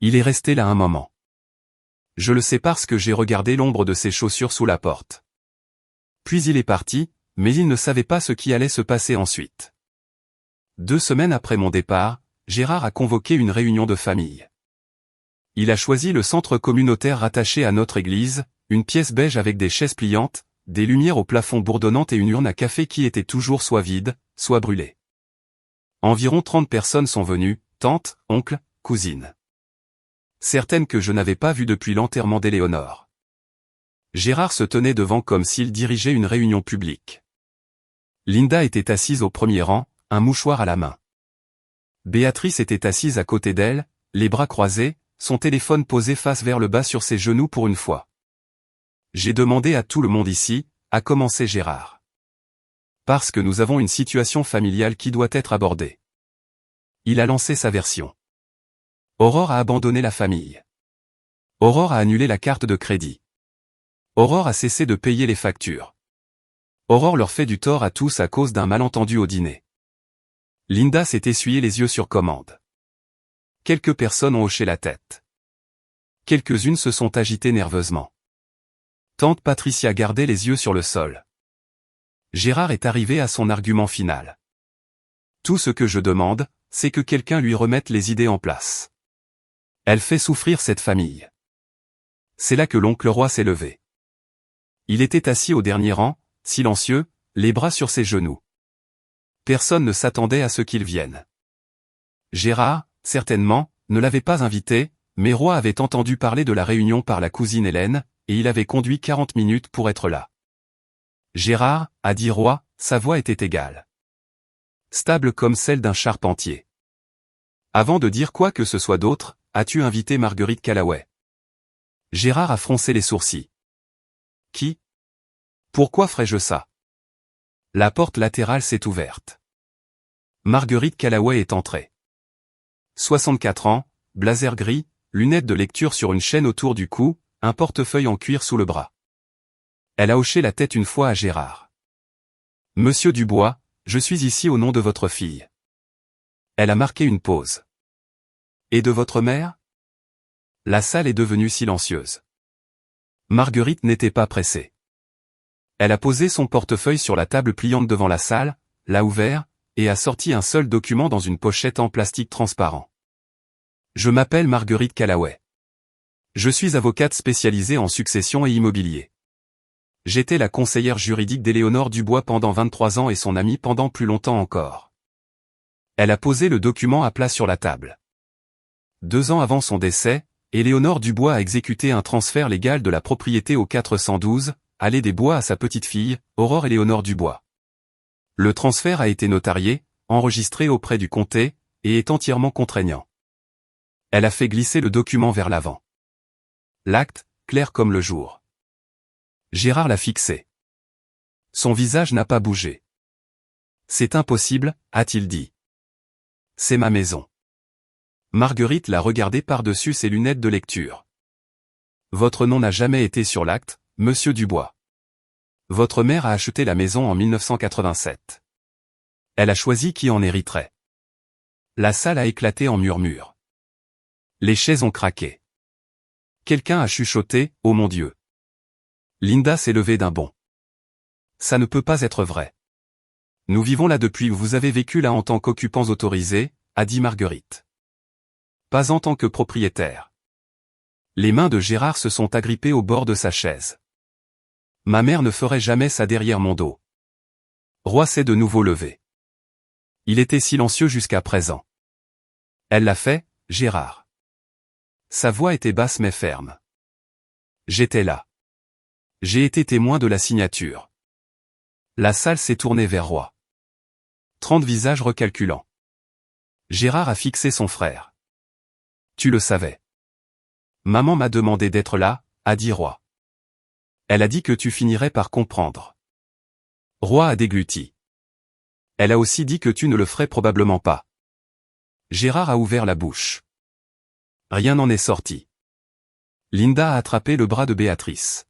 Il est resté là un moment. Je le sais parce que j'ai regardé l'ombre de ses chaussures sous la porte. Puis il est parti, mais il ne savait pas ce qui allait se passer ensuite. 2 semaines après mon départ, Gérard a convoqué une réunion de famille. Il a choisi le centre communautaire rattaché à notre église, une pièce beige avec des chaises pliantes, des lumières au plafond bourdonnantes et une urne à café qui était toujours soit vide, soit brûlée. Environ 30 personnes sont venues, tantes, oncles, cousines. Certaines que je n'avais pas vues depuis l'enterrement d'Éléonore. Gérard se tenait devant comme s'il dirigeait une réunion publique. Linda était assise au premier rang, un mouchoir à la main. Béatrice était assise à côté d'elle, les bras croisés, son téléphone posé face vers le bas sur ses genoux pour une fois. J'ai demandé à tout le monde ici, a commencé Gérard. Parce que nous avons une situation familiale qui doit être abordée. Il a lancé sa version. Aurore a abandonné la famille. Aurore a annulé la carte de crédit. Aurore a cessé de payer les factures. Aurore leur fait du tort à tous à cause d'un malentendu au dîner. Linda s'est essuyé les yeux sur commande. Quelques personnes ont hoché la tête. Quelques-unes se sont agitées nerveusement. Tante Patricia gardait les yeux sur le sol. Gérard est arrivé à son argument final. Tout ce que je demande, c'est que quelqu'un lui remette les idées en place. Elle fait souffrir cette famille. C'est là que l'oncle Roy s'est levé. Il était assis au dernier rang, silencieux, les bras sur ses genoux. Personne ne s'attendait à ce qu'il vienne. Gérard, certainement, ne l'avait pas invité, mais Roy avait entendu parler de la réunion par la cousine Hélène, et il avait conduit 40 minutes pour être là. Gérard, a dit Roy, sa voix était égale. Stable comme celle d'un charpentier. Avant de dire quoi que ce soit d'autre, as-tu invité Marguerite Callaway? Gérard a froncé les sourcils. Qui? Pourquoi ferais-je ça? La porte latérale s'est ouverte. Marguerite Callaway est entrée. 64 ans, blazer gris, lunettes de lecture sur une chaîne autour du cou, un portefeuille en cuir sous le bras. Elle a hoché la tête une fois à Gérard. Monsieur Dubois, je suis ici au nom de votre fille. Elle a marqué une pause. Et de votre mère? La salle est devenue silencieuse. Marguerite n'était pas pressée. Elle a posé son portefeuille sur la table pliante devant la salle, l'a ouvert, et a sorti un seul document dans une pochette en plastique transparent. Je m'appelle Marguerite Callaway. Je suis avocate spécialisée en succession et immobilier. J'étais la conseillère juridique d'Éléonore Dubois pendant 23 ans et son amie pendant plus longtemps encore. Elle a posé le document à plat sur la table. 2 ans avant son décès, Éléonore Dubois a exécuté un transfert légal de la propriété au 412, allée des Bois à sa petite-fille, Aurore Éléonore Dubois. Le transfert a été notarié, enregistré auprès du comté, et est entièrement contraignant. Elle a fait glisser le document vers l'avant. L'acte, clair comme le jour. Gérard l'a fixé. Son visage n'a pas bougé. C'est impossible, a-t-il dit. C'est ma maison. Marguerite l'a regardé par-dessus ses lunettes de lecture. Votre nom n'a jamais été sur l'acte, monsieur Dubois. Votre mère a acheté la maison en 1987. Elle a choisi qui en hériterait. La salle a éclaté en murmures. Les chaises ont craqué. Quelqu'un a chuchoté, oh mon Dieu. Linda s'est levée d'un bond. Ça ne peut pas être vrai. Nous vivons là depuis, vous avez vécu là en tant qu'occupants autorisés, a dit Marguerite. Pas en tant que propriétaire. Les mains de Gérard se sont agrippées au bord de sa chaise. Ma mère ne ferait jamais ça derrière mon dos. Roy s'est de nouveau levé. Il était silencieux jusqu'à présent. Elle l'a fait, Gérard. Sa voix était basse mais ferme. J'étais là. J'ai été témoin de la signature. La salle s'est tournée vers Roy. 30 visages recalculants. Gérard a fixé son frère. Tu le savais. Maman m'a demandé d'être là, a dit Roy. Elle a dit que tu finirais par comprendre. Roy a dégluti. Elle a aussi dit que tu ne le ferais probablement pas. Gérard a ouvert la bouche. Rien n'en est sorti. Linda a attrapé le bras de Béatrice.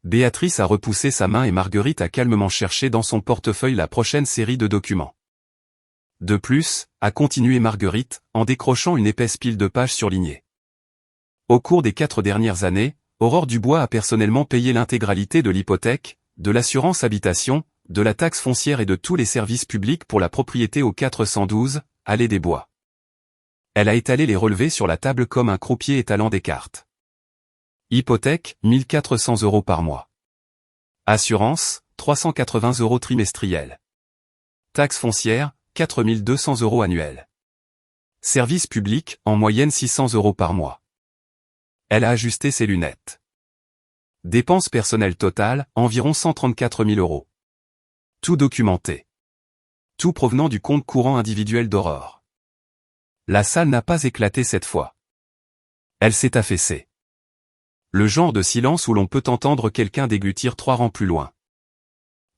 Béatrice a repoussé sa main et Marguerite a calmement cherché dans son portefeuille la prochaine série de documents. De plus, a continué Marguerite, en décrochant une épaisse pile de pages surlignées. Au cours des 4 dernières années, Aurore Dubois a personnellement payé l'intégralité de l'hypothèque, de l'assurance habitation, de la taxe foncière et de tous les services publics pour la propriété au 412, allée des Bois. Elle a étalé les relevés sur la table comme un croupier étalant des cartes. Hypothèque, 1400 € par mois. Assurance, 380 € trimestriels. Taxe foncière, 4200 € annuels. Service public, en moyenne 600 € par mois. Elle a ajusté ses lunettes. Dépenses personnelles totales, environ 134 000 €. Tout documenté. Tout provenant du compte courant individuel d'Aurore. La salle n'a pas éclaté cette fois. Elle s'est affaissée. Le genre de silence où l'on peut entendre quelqu'un déglutir 3 rangs plus loin.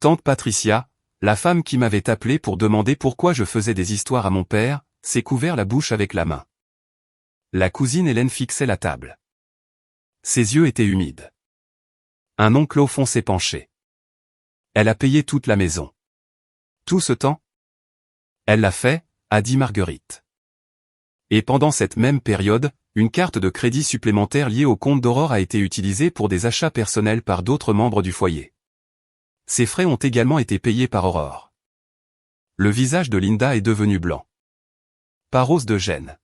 Tante Patricia, la femme qui m'avait appelé pour demander pourquoi je faisais des histoires à mon père, s'est couvert la bouche avec la main. La cousine Hélène fixait la table. Ses yeux étaient humides. Un oncle au fond s'est penché. Elle a payé toute la maison. Tout ce temps? Elle l'a fait, a dit Marguerite. Et pendant cette même période, une carte de crédit supplémentaire liée au compte d'Aurore a été utilisée pour des achats personnels par d'autres membres du foyer. Ces frais ont également été payés par Aurore. Le visage de Linda est devenu blanc. Pas rose de gêne.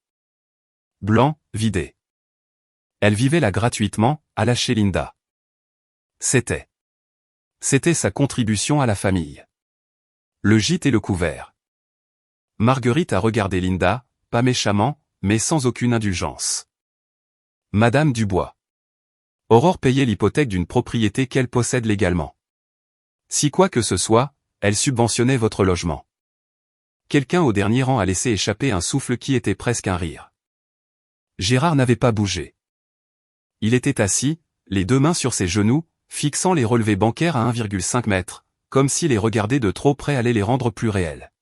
Blanc, vidé. Elle vivait là gratuitement, à lâcher Linda. C'était sa contribution à la famille. Le gîte et le couvert. Marguerite a regardé Linda, pas méchamment, mais sans aucune indulgence. Madame Dubois. Aurore payait l'hypothèque d'une propriété qu'elle possède légalement. Si quoi que ce soit, elle subventionnait votre logement. Quelqu'un au dernier rang a laissé échapper un souffle qui était presque un rire. Gérard n'avait pas bougé. Il était assis, les 2 mains sur ses genoux, fixant les relevés bancaires à 1,5 mètre, comme si les regarder de trop près allait les rendre plus réels.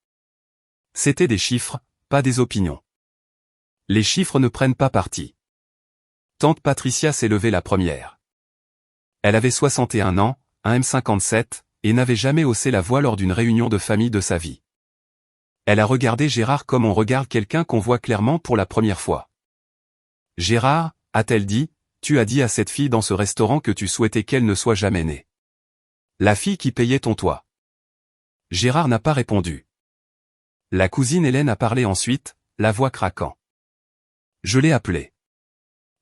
C'étaient des chiffres, pas des opinions. Les chiffres ne prennent pas parti. Tante Patricia s'est levée la première. Elle avait 61 ans, un M57, et n'avait jamais haussé la voix lors d'une réunion de famille de sa vie. Elle a regardé Gérard comme on regarde quelqu'un qu'on voit clairement pour la première fois. « Gérard, a-t-elle dit, tu as dit à cette fille dans ce restaurant que tu souhaitais qu'elle ne soit jamais née. La fille qui payait ton toit. » Gérard n'a pas répondu. La cousine Hélène a parlé ensuite, la voix craquant. « Je l'ai appelée.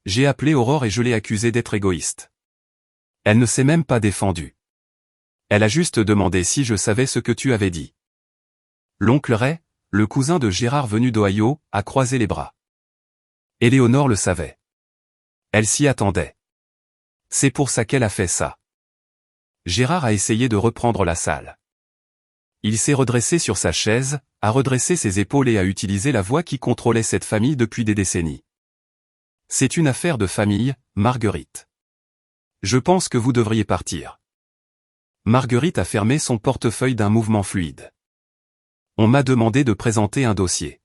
J'ai appelé Aurore et je l'ai accusée d'être égoïste. Elle ne s'est même pas défendue. Elle a juste demandé si je savais ce que tu avais dit. » L'oncle Ray, le cousin de Gérard venu d'Ohio, a croisé les bras. Éléonore le savait. Elle s'y attendait. C'est pour ça qu'elle a fait ça. Gérard a essayé de reprendre la salle. Il s'est redressé sur sa chaise, a redressé ses épaules et a utilisé la voix qui contrôlait cette famille depuis des décennies. C'est une affaire de famille, Marguerite. Je pense que vous devriez partir. Marguerite a fermé son portefeuille d'un mouvement fluide. On m'a demandé de présenter un dossier.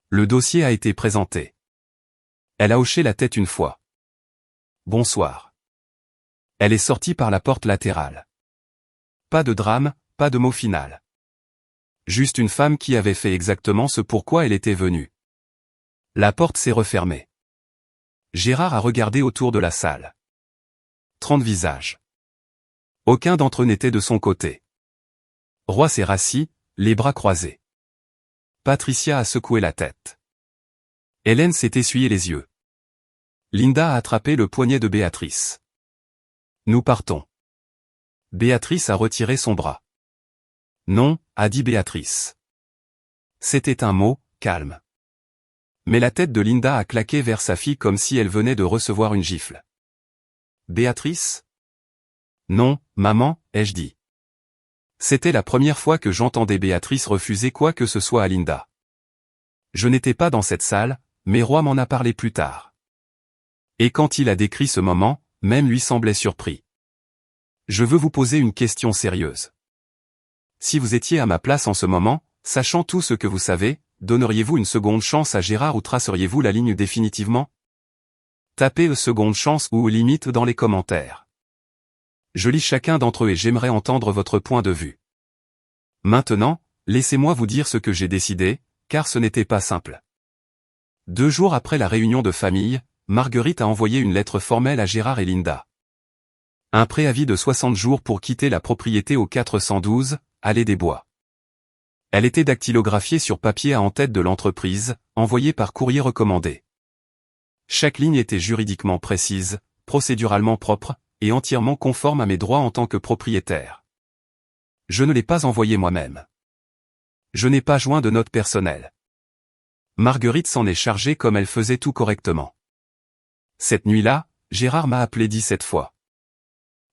Le dossier a été présenté. Elle a hoché la tête une fois. Bonsoir. Elle est sortie par la porte latérale. Pas de drame, pas de mot final. Juste une femme qui avait fait exactement ce pourquoi elle était venue. La porte s'est refermée. Gérard a regardé autour de la salle. 30 visages. Aucun d'entre eux n'était de son côté. Roy s'est rassis, les bras croisés. Patricia a secoué la tête. Hélène s'est essuyé les yeux. Linda a attrapé le poignet de Béatrice. Nous partons. Béatrice a retiré son bras. Non, a dit Béatrice. C'était un mot, calme. Mais la tête de Linda a claqué vers sa fille comme si elle venait de recevoir une gifle. Béatrice? Non, maman, ai-je dit. C'était la première fois que j'entendais Béatrice refuser quoi que ce soit à Linda. Je n'étais pas dans cette salle, mais Roy m'en a parlé plus tard. Et quand il a décrit ce moment, même lui semblait surpris. Je veux vous poser une question sérieuse. Si vous étiez à ma place en ce moment, sachant tout ce que vous savez, donneriez-vous une seconde chance à Gérard ou traceriez-vous la ligne définitivement? Tapez seconde chance ou limite dans les commentaires. Je lis chacun d'entre eux et j'aimerais entendre votre point de vue. Maintenant, laissez-moi vous dire ce que j'ai décidé, car ce n'était pas simple. 2 jours après la réunion de famille, Marguerite a envoyé une lettre formelle à Gérard et Linda. Un préavis de 60 jours pour quitter la propriété au 412, allée des Bois. Elle était dactylographiée sur papier à en-tête de l'entreprise, envoyée par courrier recommandé. Chaque ligne était juridiquement précise, procéduralement propre, et entièrement conforme à mes droits en tant que propriétaire. Je ne l'ai pas envoyée moi-même. Je n'ai pas joint de note personnelle. Marguerite s'en est chargée comme elle faisait tout correctement. Cette nuit-là, Gérard m'a appelé 17 fois.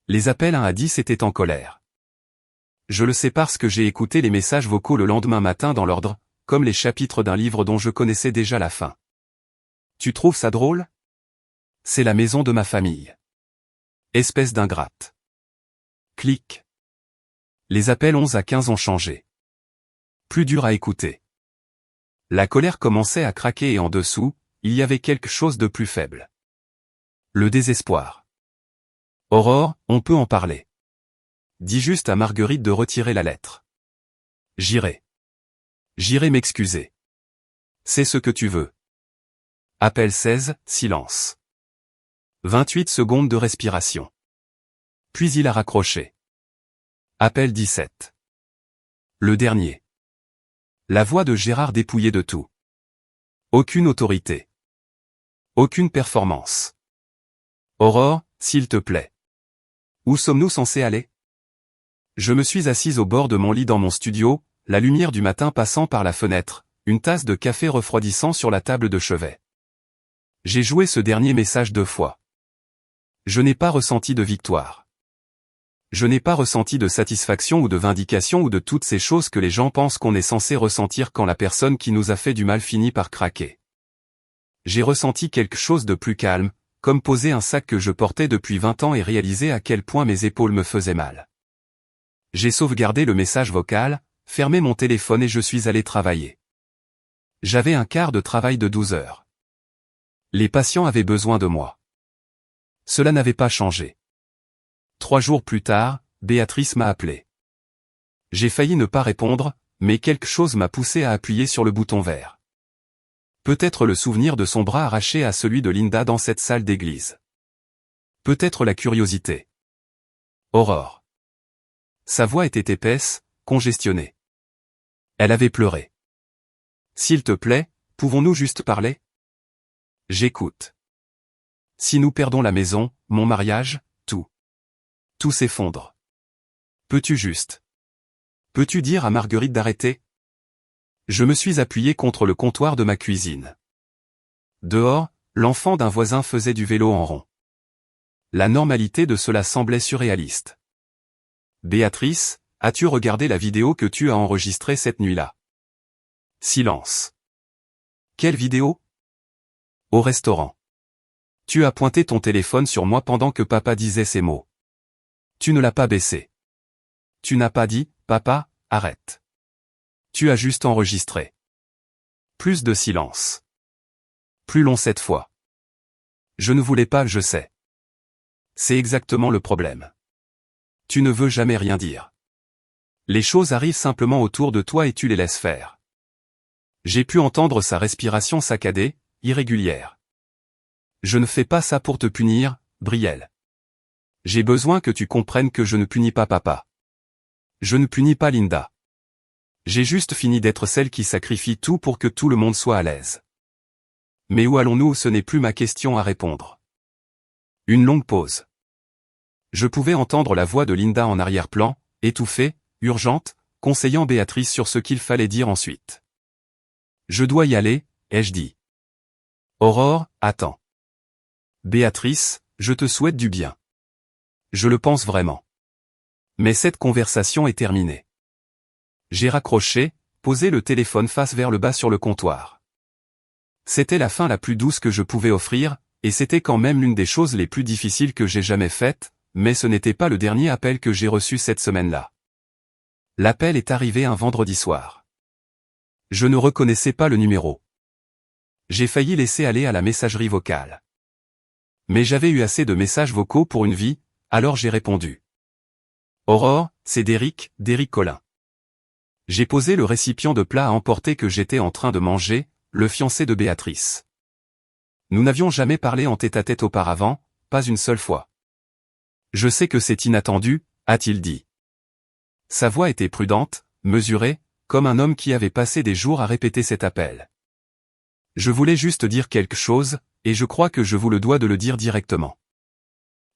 Les appels 1 à 10 étaient en colère. Je le sais parce que j'ai écouté les messages vocaux le lendemain matin dans l'ordre, comme les chapitres d'un livre dont je connaissais déjà la fin. Tu trouves ça drôle? C'est la maison de ma famille. Espèce d'ingrate. Clic. Les appels 11 à 15 ont changé. Plus dur à écouter. La colère commençait à craquer et en dessous, il y avait quelque chose de plus faible. Le désespoir. Aurore, on peut en parler. Dis juste à Marguerite de retirer la lettre. J'irai. J'irai m'excuser. C'est ce que tu veux. Appel 16, silence. 28 secondes de respiration. Puis il a raccroché. Appel 17. Le dernier. La voix de Gérard dépouillée de tout. Aucune autorité. Aucune performance. Aurore, s'il te plaît. Où sommes-nous censés aller? Je me suis assise au bord de mon lit dans mon studio, la lumière du matin passant par la fenêtre, une tasse de café refroidissant sur la table de chevet. J'ai joué ce dernier message 2 fois. Je n'ai pas ressenti de victoire. Je n'ai pas ressenti de satisfaction ou de vindication ou de toutes ces choses que les gens pensent qu'on est censé ressentir quand la personne qui nous a fait du mal finit par craquer. J'ai ressenti quelque chose de plus calme, comme poser un sac que je portais depuis 20 ans et réaliser à quel point mes épaules me faisaient mal. J'ai sauvegardé le message vocal, fermé mon téléphone et je suis allé travailler. J'avais un quart de travail de 12 heures. Les patients avaient besoin de moi. Cela n'avait pas changé. 3 jours plus tard, Béatrice m'a appelé. J'ai failli ne pas répondre, mais quelque chose m'a poussé à appuyer sur le bouton vert. Peut-être le souvenir de son bras arraché à celui de Linda dans cette salle d'église. Peut-être la curiosité. Aurore. Sa voix était épaisse, congestionnée. Elle avait pleuré. S'il te plaît, pouvons-nous juste parler? J'écoute. Si nous perdons la maison, mon mariage, tout s'effondre. Peux-tu dire à Marguerite d'arrêter? Je me suis appuyé contre le comptoir de ma cuisine. Dehors, l'enfant d'un voisin faisait du vélo en rond. La normalité de cela semblait surréaliste. Béatrice, as-tu regardé la vidéo que tu as enregistrée cette nuit-là? Silence. Quelle vidéo? Au restaurant. Tu as pointé ton téléphone sur moi pendant que papa disait ces mots. Tu ne l'as pas baissé. Tu n'as pas dit, papa, arrête. Tu as juste enregistré. Plus de silence. Plus long cette fois. Je ne voulais pas, je sais. C'est exactement le problème. Tu ne veux jamais rien dire. Les choses arrivent simplement autour de toi et tu les laisses faire. J'ai pu entendre sa respiration saccadée, irrégulière. Je ne fais pas ça pour te punir, Brielle. J'ai besoin que tu comprennes que je ne punis pas papa. Je ne punis pas Linda. J'ai juste fini d'être celle qui sacrifie tout pour que tout le monde soit à l'aise. Mais où allons-nous? Ce n'est plus ma question à répondre. Une longue pause. Je pouvais entendre la voix de Linda en arrière-plan, étouffée, urgente, conseillant Béatrice sur ce qu'il fallait dire ensuite. Je dois y aller, ai-je dit. Aurore, attends. Béatrice, je te souhaite du bien. Je le pense vraiment. Mais cette conversation est terminée. J'ai raccroché, posé le téléphone face vers le bas sur le comptoir. C'était la fin la plus douce que je pouvais offrir, et c'était quand même l'une des choses les plus difficiles que j'ai jamais faites, mais ce n'était pas le dernier appel que j'ai reçu cette semaine-là. L'appel est arrivé un vendredi soir. Je ne reconnaissais pas le numéro. J'ai failli laisser aller à la messagerie vocale. Mais j'avais eu assez de messages vocaux pour une vie, alors j'ai répondu. Aurore, c'est Derrick Collin. J'ai posé le récipient de plat à emporter que j'étais en train de manger, le fiancé de Béatrice. Nous n'avions jamais parlé en tête-à-tête auparavant, pas une seule fois. Je sais que c'est inattendu, a-t-il dit. Sa voix était prudente, mesurée, comme un homme qui avait passé des jours à répéter cet appel. Je voulais juste dire quelque chose, et je crois que je vous le dois de le dire directement.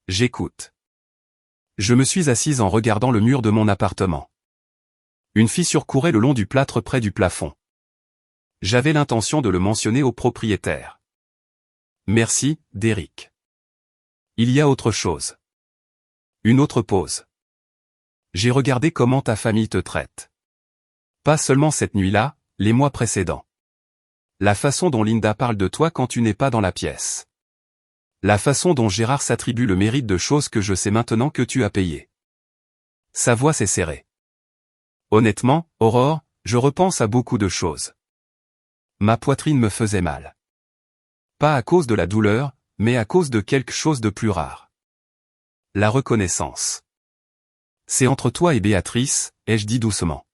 J'écoute. Je me suis assise en regardant le mur de mon appartement. Une fissure courait le long du plâtre près du plafond. J'avais l'intention de le mentionner au propriétaire. Merci, Derrick. Il y a autre chose. Une autre pause. J'ai regardé comment ta famille te traite. Pas seulement cette nuit-là, les mois précédents. La façon dont Linda parle de toi quand tu n'es pas dans la pièce. La façon dont Gérard s'attribue le mérite de choses que je sais maintenant que tu as payées. Sa voix s'est serrée. Honnêtement, Aurore, je repense à beaucoup de choses. Ma poitrine me faisait mal. Pas à cause de la douleur, mais à cause de quelque chose de plus rare. La reconnaissance. C'est entre toi et Béatrice, ai-je dit doucement.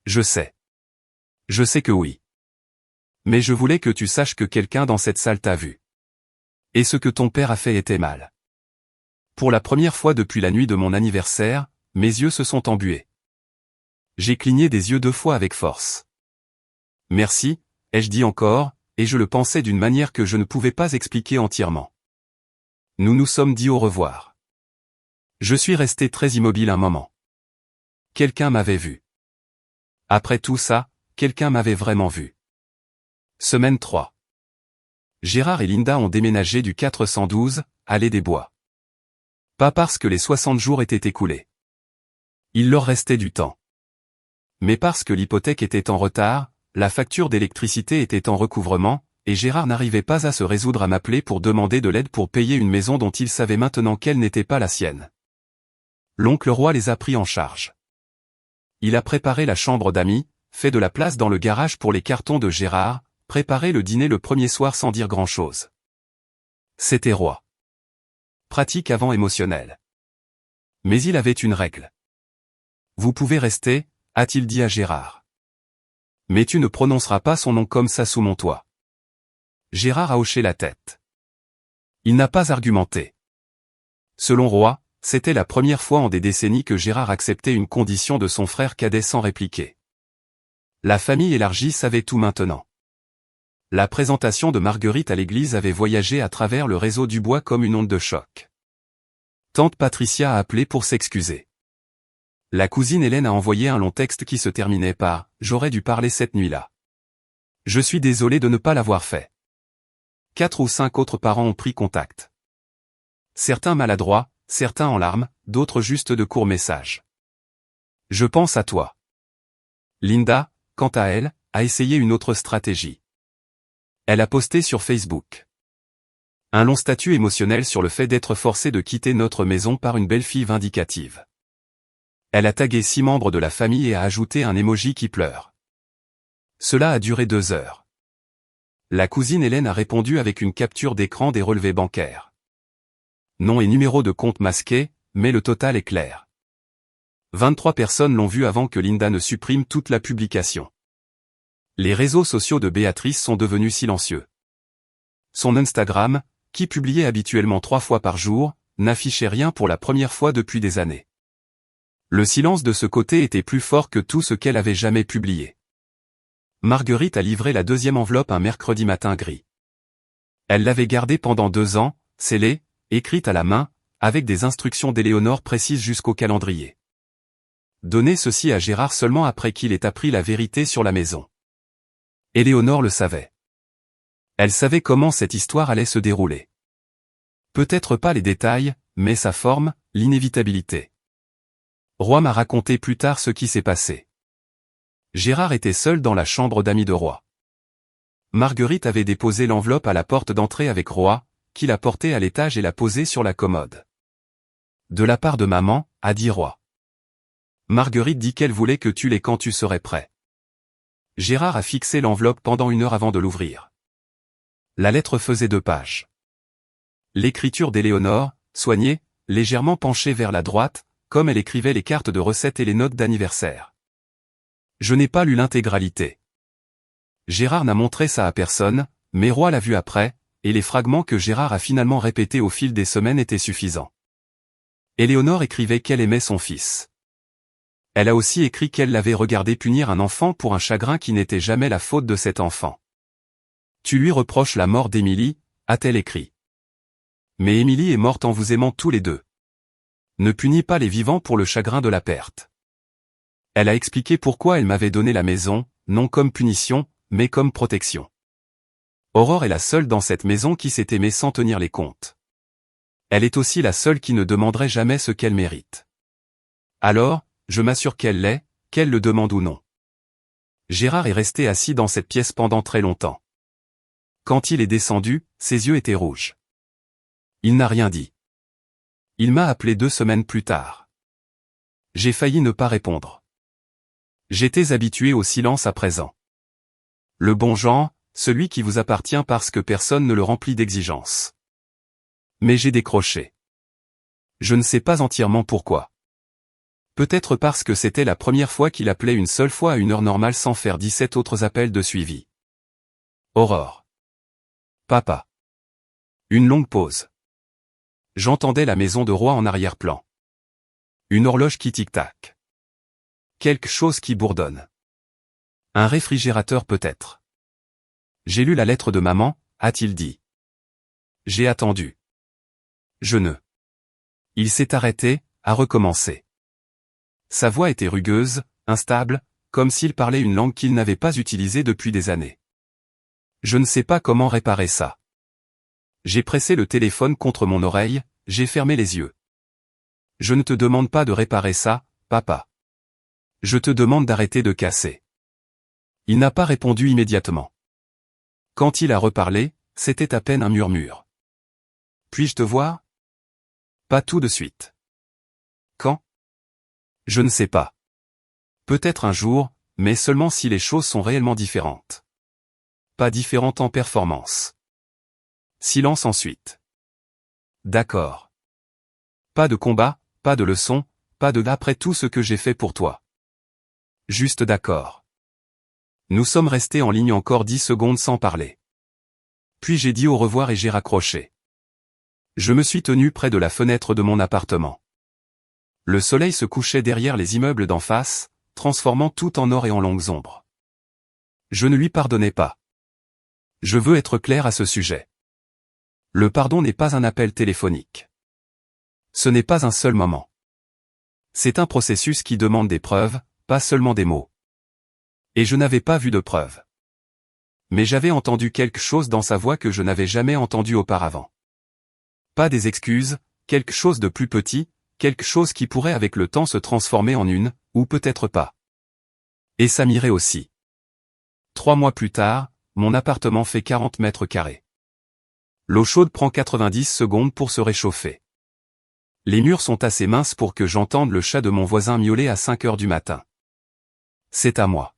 Je sais. Je sais que oui. Mais je voulais que tu saches que quelqu'un dans cette salle t'a vu. Et ce que ton père a fait était mal. Pour la première fois depuis la nuit de mon anniversaire, mes yeux se sont embués. J'ai cligné des yeux 2 fois avec force. Merci, ai-je dit encore, et je le pensais d'une manière que je ne pouvais pas expliquer entièrement. Nous nous sommes dit au revoir. Je suis resté très immobile un moment. Quelqu'un m'avait vu. Après tout ça, quelqu'un m'avait vraiment vu. Semaine 3. Gérard et Linda ont déménagé du 412, allée des Bois. Pas parce que les 60 jours étaient écoulés. Il leur restait du temps. Mais parce que l'hypothèque était en retard, la facture d'électricité était en recouvrement, et Gérard n'arrivait pas à se résoudre à m'appeler pour demander de l'aide pour payer une maison dont il savait maintenant qu'elle n'était pas la sienne. L'oncle Roy les a pris en charge. Il a préparé la chambre d'amis, fait de la place dans le garage pour les cartons de Gérard, préparé le dîner le premier soir sans dire grand-chose. C'était Roy. Pratique avant émotionnel. Mais il avait une règle. Vous pouvez rester, a-t-il dit à Gérard. Mais tu ne prononceras pas son nom comme ça sous mon toit. Gérard a hoché la tête. Il n'a pas argumenté. Selon Roy, c'était la première fois en des décennies que Gérard acceptait une condition de son frère cadet sans répliquer. La famille élargie savait tout maintenant. La présentation de Marguerite à l'église avait voyagé à travers le réseau du bois comme une onde de choc. Tante Patricia a appelé pour s'excuser. La cousine Hélène a envoyé un long texte qui se terminait par « J'aurais dû parler cette nuit-là. Je suis désolé de ne pas l'avoir fait. » 4 ou 5 autres parents ont pris contact. Certains maladroits, certains en larmes, d'autres juste de courts messages. « Je pense à toi. » Linda, quant à elle, a essayé une autre stratégie. Elle a posté sur Facebook un long statut émotionnel sur le fait d'être forcée de quitter notre maison par une belle-fille vindicative. Elle a tagué 6 membres de la famille et a ajouté un emoji qui pleure. Cela a duré 2 heures. La cousine Hélène a répondu avec une capture d'écran des relevés bancaires. Nom et numéro de compte masqués, mais le total est clair. 23 personnes l'ont vu avant que Linda ne supprime toute la publication. Les réseaux sociaux de Béatrice sont devenus silencieux. Son Instagram, qui publiait habituellement 3 fois par jour, n'affichait rien pour la première fois depuis des années. Le silence de ce côté était plus fort que tout ce qu'elle avait jamais publié. Marguerite a livré la 2e enveloppe un mercredi matin gris. Elle l'avait gardée pendant 2 ans, scellée, écrite à la main, avec des instructions d'Éléonore précises jusqu'au calendrier. Donner ceci à Gérard seulement après qu'il ait appris la vérité sur la maison. Éléonore le savait. Elle savait comment cette histoire allait se dérouler. Peut-être pas les détails, mais sa forme, l'inévitabilité. Roy m'a raconté plus tard ce qui s'est passé. Gérard était seul dans la chambre d'amis de Roy. Marguerite avait déposé l'enveloppe à la porte d'entrée avec Roy, qui l'a portée à l'étage et l'a posée sur la commode. De la part de maman, a dit Roy. Marguerite dit qu'elle voulait que tu l'aies quand tu serais prêt. Gérard a fixé l'enveloppe pendant 1 heure avant de l'ouvrir. La lettre faisait 2 pages. L'écriture d'Éléonore, soignée, légèrement penchée vers la droite, comme elle écrivait les cartes de recettes et les notes d'anniversaire. Je n'ai pas lu l'intégralité. Gérard n'a montré ça à personne, mais Roy l'a vu après, et les fragments que Gérard a finalement répétés au fil des semaines étaient suffisants. Éléonore écrivait qu'elle aimait son fils. Elle a aussi écrit qu'elle l'avait regardé punir un enfant pour un chagrin qui n'était jamais la faute de cet enfant. Tu lui reproches la mort d'Émilie, a-t-elle écrit. Mais Émilie est morte en vous aimant tous les deux. Ne punis pas les vivants pour le chagrin de la perte. Elle a expliqué pourquoi elle m'avait donné la maison, non comme punition, mais comme protection. Aurore est la seule dans cette maison qui s'est aimée sans tenir les comptes. Elle est aussi la seule qui ne demanderait jamais ce qu'elle mérite. Alors, je m'assure qu'elle l'est, qu'elle le demande ou non. Gérard est resté assis dans cette pièce pendant très longtemps. Quand il est descendu, ses yeux étaient rouges. Il n'a rien dit. Il m'a appelé 2 semaines plus tard. J'ai failli ne pas répondre. J'étais habitué au silence à présent. Le bon genre, celui qui vous appartient parce que personne ne le remplit d'exigences. Mais j'ai décroché. Je ne sais pas entièrement pourquoi. Peut-être parce que c'était la première fois qu'il appelait une seule fois à une heure normale sans faire 17 autres appels de suivi. Aurore. Papa. Une longue pause. J'entendais la maison de Roy en arrière-plan. Une horloge qui tic-tac. Quelque chose qui bourdonne. Un réfrigérateur peut-être. J'ai lu la lettre de maman, a-t-il dit. J'ai attendu. Je ne. Il s'est arrêté, a recommencé. Sa voix était rugueuse, instable, comme s'il parlait une langue qu'il n'avait pas utilisée depuis des années. Je ne sais pas comment réparer ça. J'ai pressé le téléphone contre mon oreille, j'ai fermé les yeux. Je ne te demande pas de réparer ça, papa. Je te demande d'arrêter de casser. Il n'a pas répondu immédiatement. Quand il a reparlé, c'était à peine un murmure. Puis-je te voir? Pas tout de suite. Quand? Je ne sais pas. Peut-être un jour, mais seulement si les choses sont réellement différentes. Pas différentes en performance. Silence ensuite. D'accord. Pas de combat, pas de leçon, pas de d'après tout ce que j'ai fait pour toi. Juste d'accord. Nous sommes restés en ligne encore 10 secondes sans parler. Puis j'ai dit au revoir et j'ai raccroché. Je me suis tenu près de la fenêtre de mon appartement. Le soleil se couchait derrière les immeubles d'en face, transformant tout en or et en longues ombres. Je ne lui pardonnais pas. Je veux être clair à ce sujet. Le pardon n'est pas un appel téléphonique. Ce n'est pas un seul moment. C'est un processus qui demande des preuves, pas seulement des mots. Et je n'avais pas vu de preuves. Mais j'avais entendu quelque chose dans sa voix que je n'avais jamais entendu auparavant. Pas des excuses, quelque chose de plus petit, quelque chose qui pourrait avec le temps se transformer en une, ou peut-être pas. Et ça m'irait aussi. 3 mois plus tard, mon appartement fait 40 mètres carrés. L'eau chaude prend 90 secondes pour se réchauffer. Les murs sont assez minces pour que j'entende le chat de mon voisin miauler à 5 heures du matin. C'est à moi.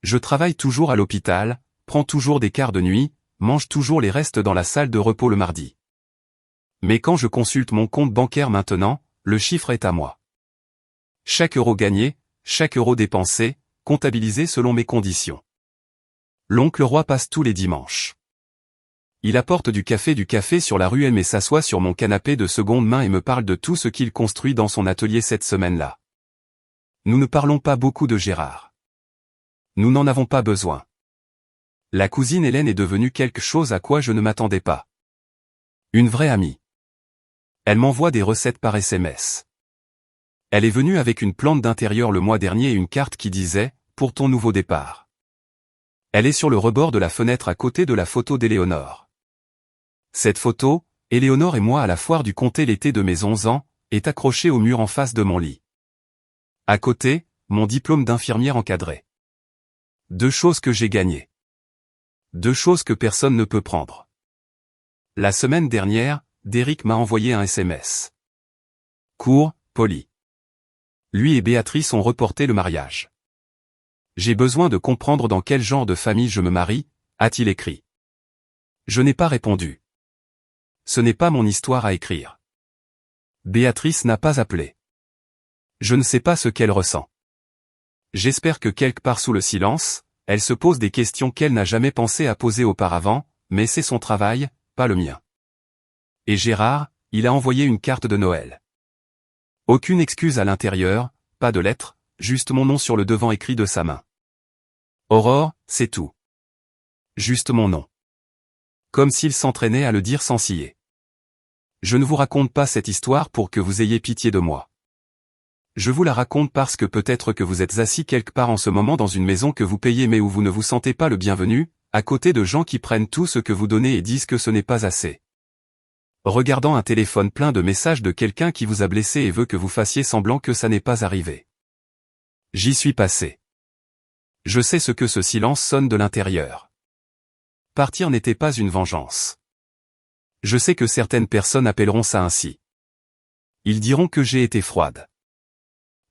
Je travaille toujours à l'hôpital, prends toujours des quarts de nuit, mange toujours les restes dans la salle de repos le mardi. Mais quand je consulte mon compte bancaire maintenant, le chiffre est à moi. Chaque euro gagné, chaque euro dépensé, comptabilisé selon mes conditions. L'oncle Roi passe tous les dimanches. Il apporte du café sur la ruelle mais s'assoit sur mon canapé de seconde main et me parle de tout ce qu'il construit dans son atelier cette semaine-là. Nous ne parlons pas beaucoup de Gérard. Nous n'en avons pas besoin. La cousine Hélène est devenue quelque chose à quoi je ne m'attendais pas. Une vraie amie. Elle m'envoie des recettes par SMS. Elle est venue avec une plante d'intérieur le mois dernier et une carte qui disait « Pour ton nouveau départ ». Elle est sur le rebord de la fenêtre à côté de la photo d'Éléonore. Cette photo, Éléonore et moi à la foire du comté l'été de mes 11 ans, est accrochée au mur en face de mon lit. À côté, mon diplôme d'infirmière encadré. 2 choses que j'ai gagnées. 2 choses que personne ne peut prendre. La semaine dernière, Derrick m'a envoyé un SMS. Court, poli. Lui et Béatrice ont reporté le mariage. J'ai besoin de comprendre dans quel genre de famille je me marie, a-t-il écrit. Je n'ai pas répondu. Ce n'est pas mon histoire à écrire. Béatrice n'a pas appelé. Je ne sais pas ce qu'elle ressent. J'espère que quelque part sous le silence, elle se pose des questions qu'elle n'a jamais pensé à poser auparavant, mais c'est son travail, pas le mien. Et Gérard, il a envoyé une carte de Noël. Aucune excuse à l'intérieur, pas de lettre, juste mon nom sur le devant écrit de sa main. Aurore, c'est tout. Juste mon nom. Comme s'il s'entraînait à le dire sans ciller. Je ne vous raconte pas cette histoire pour que vous ayez pitié de moi. Je vous la raconte parce que peut-être que vous êtes assis quelque part en ce moment dans une maison que vous payez mais où vous ne vous sentez pas le bienvenu, à côté de gens qui prennent tout ce que vous donnez et disent que ce n'est pas assez. Regardant un téléphone plein de messages de quelqu'un qui vous a blessé et veut que vous fassiez semblant que ça n'est pas arrivé. J'y suis passé. Je sais ce que ce silence sonne de l'intérieur. Partir n'était pas une vengeance. Je sais que certaines personnes appelleront ça ainsi. Ils diront que j'ai été froide.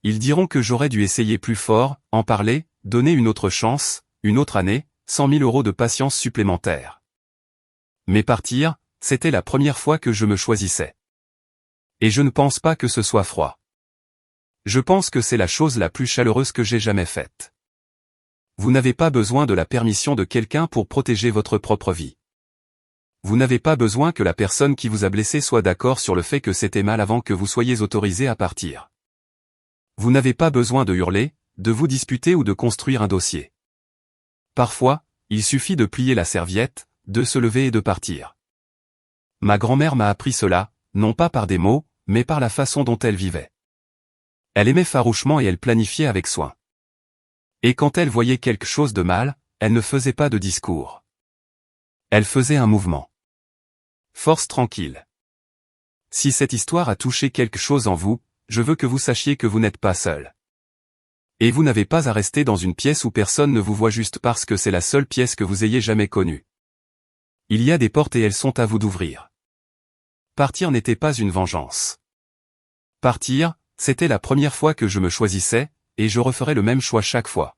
Ils diront que j'aurais dû essayer plus fort, en parler, donner une autre chance, une autre année, 100 000 euros de patience supplémentaire. Mais partir, c'était la première fois que je me choisissais. Et je ne pense pas que ce soit froid. Je pense que c'est la chose la plus chaleureuse que j'ai jamais faite. Vous n'avez pas besoin de la permission de quelqu'un pour protéger votre propre vie. Vous n'avez pas besoin que la personne qui vous a blessé soit d'accord sur le fait que c'était mal avant que vous soyez autorisé à partir. Vous n'avez pas besoin de hurler, de vous disputer ou de construire un dossier. Parfois, il suffit de plier la serviette, de se lever et de partir. Ma grand-mère m'a appris cela, non pas par des mots, mais par la façon dont elle vivait. Elle aimait farouchement et elle planifiait avec soin. Et quand elle voyait quelque chose de mal, elle ne faisait pas de discours. Elle faisait un mouvement. Force tranquille. Si cette histoire a touché quelque chose en vous, je veux que vous sachiez que vous n'êtes pas seul. Et vous n'avez pas à rester dans une pièce où personne ne vous voit juste parce que c'est la seule pièce que vous ayez jamais connue. Il y a des portes et elles sont à vous d'ouvrir. Partir n'était pas une vengeance. Partir, c'était la première fois que je me choisissais, et je referais le même choix chaque fois.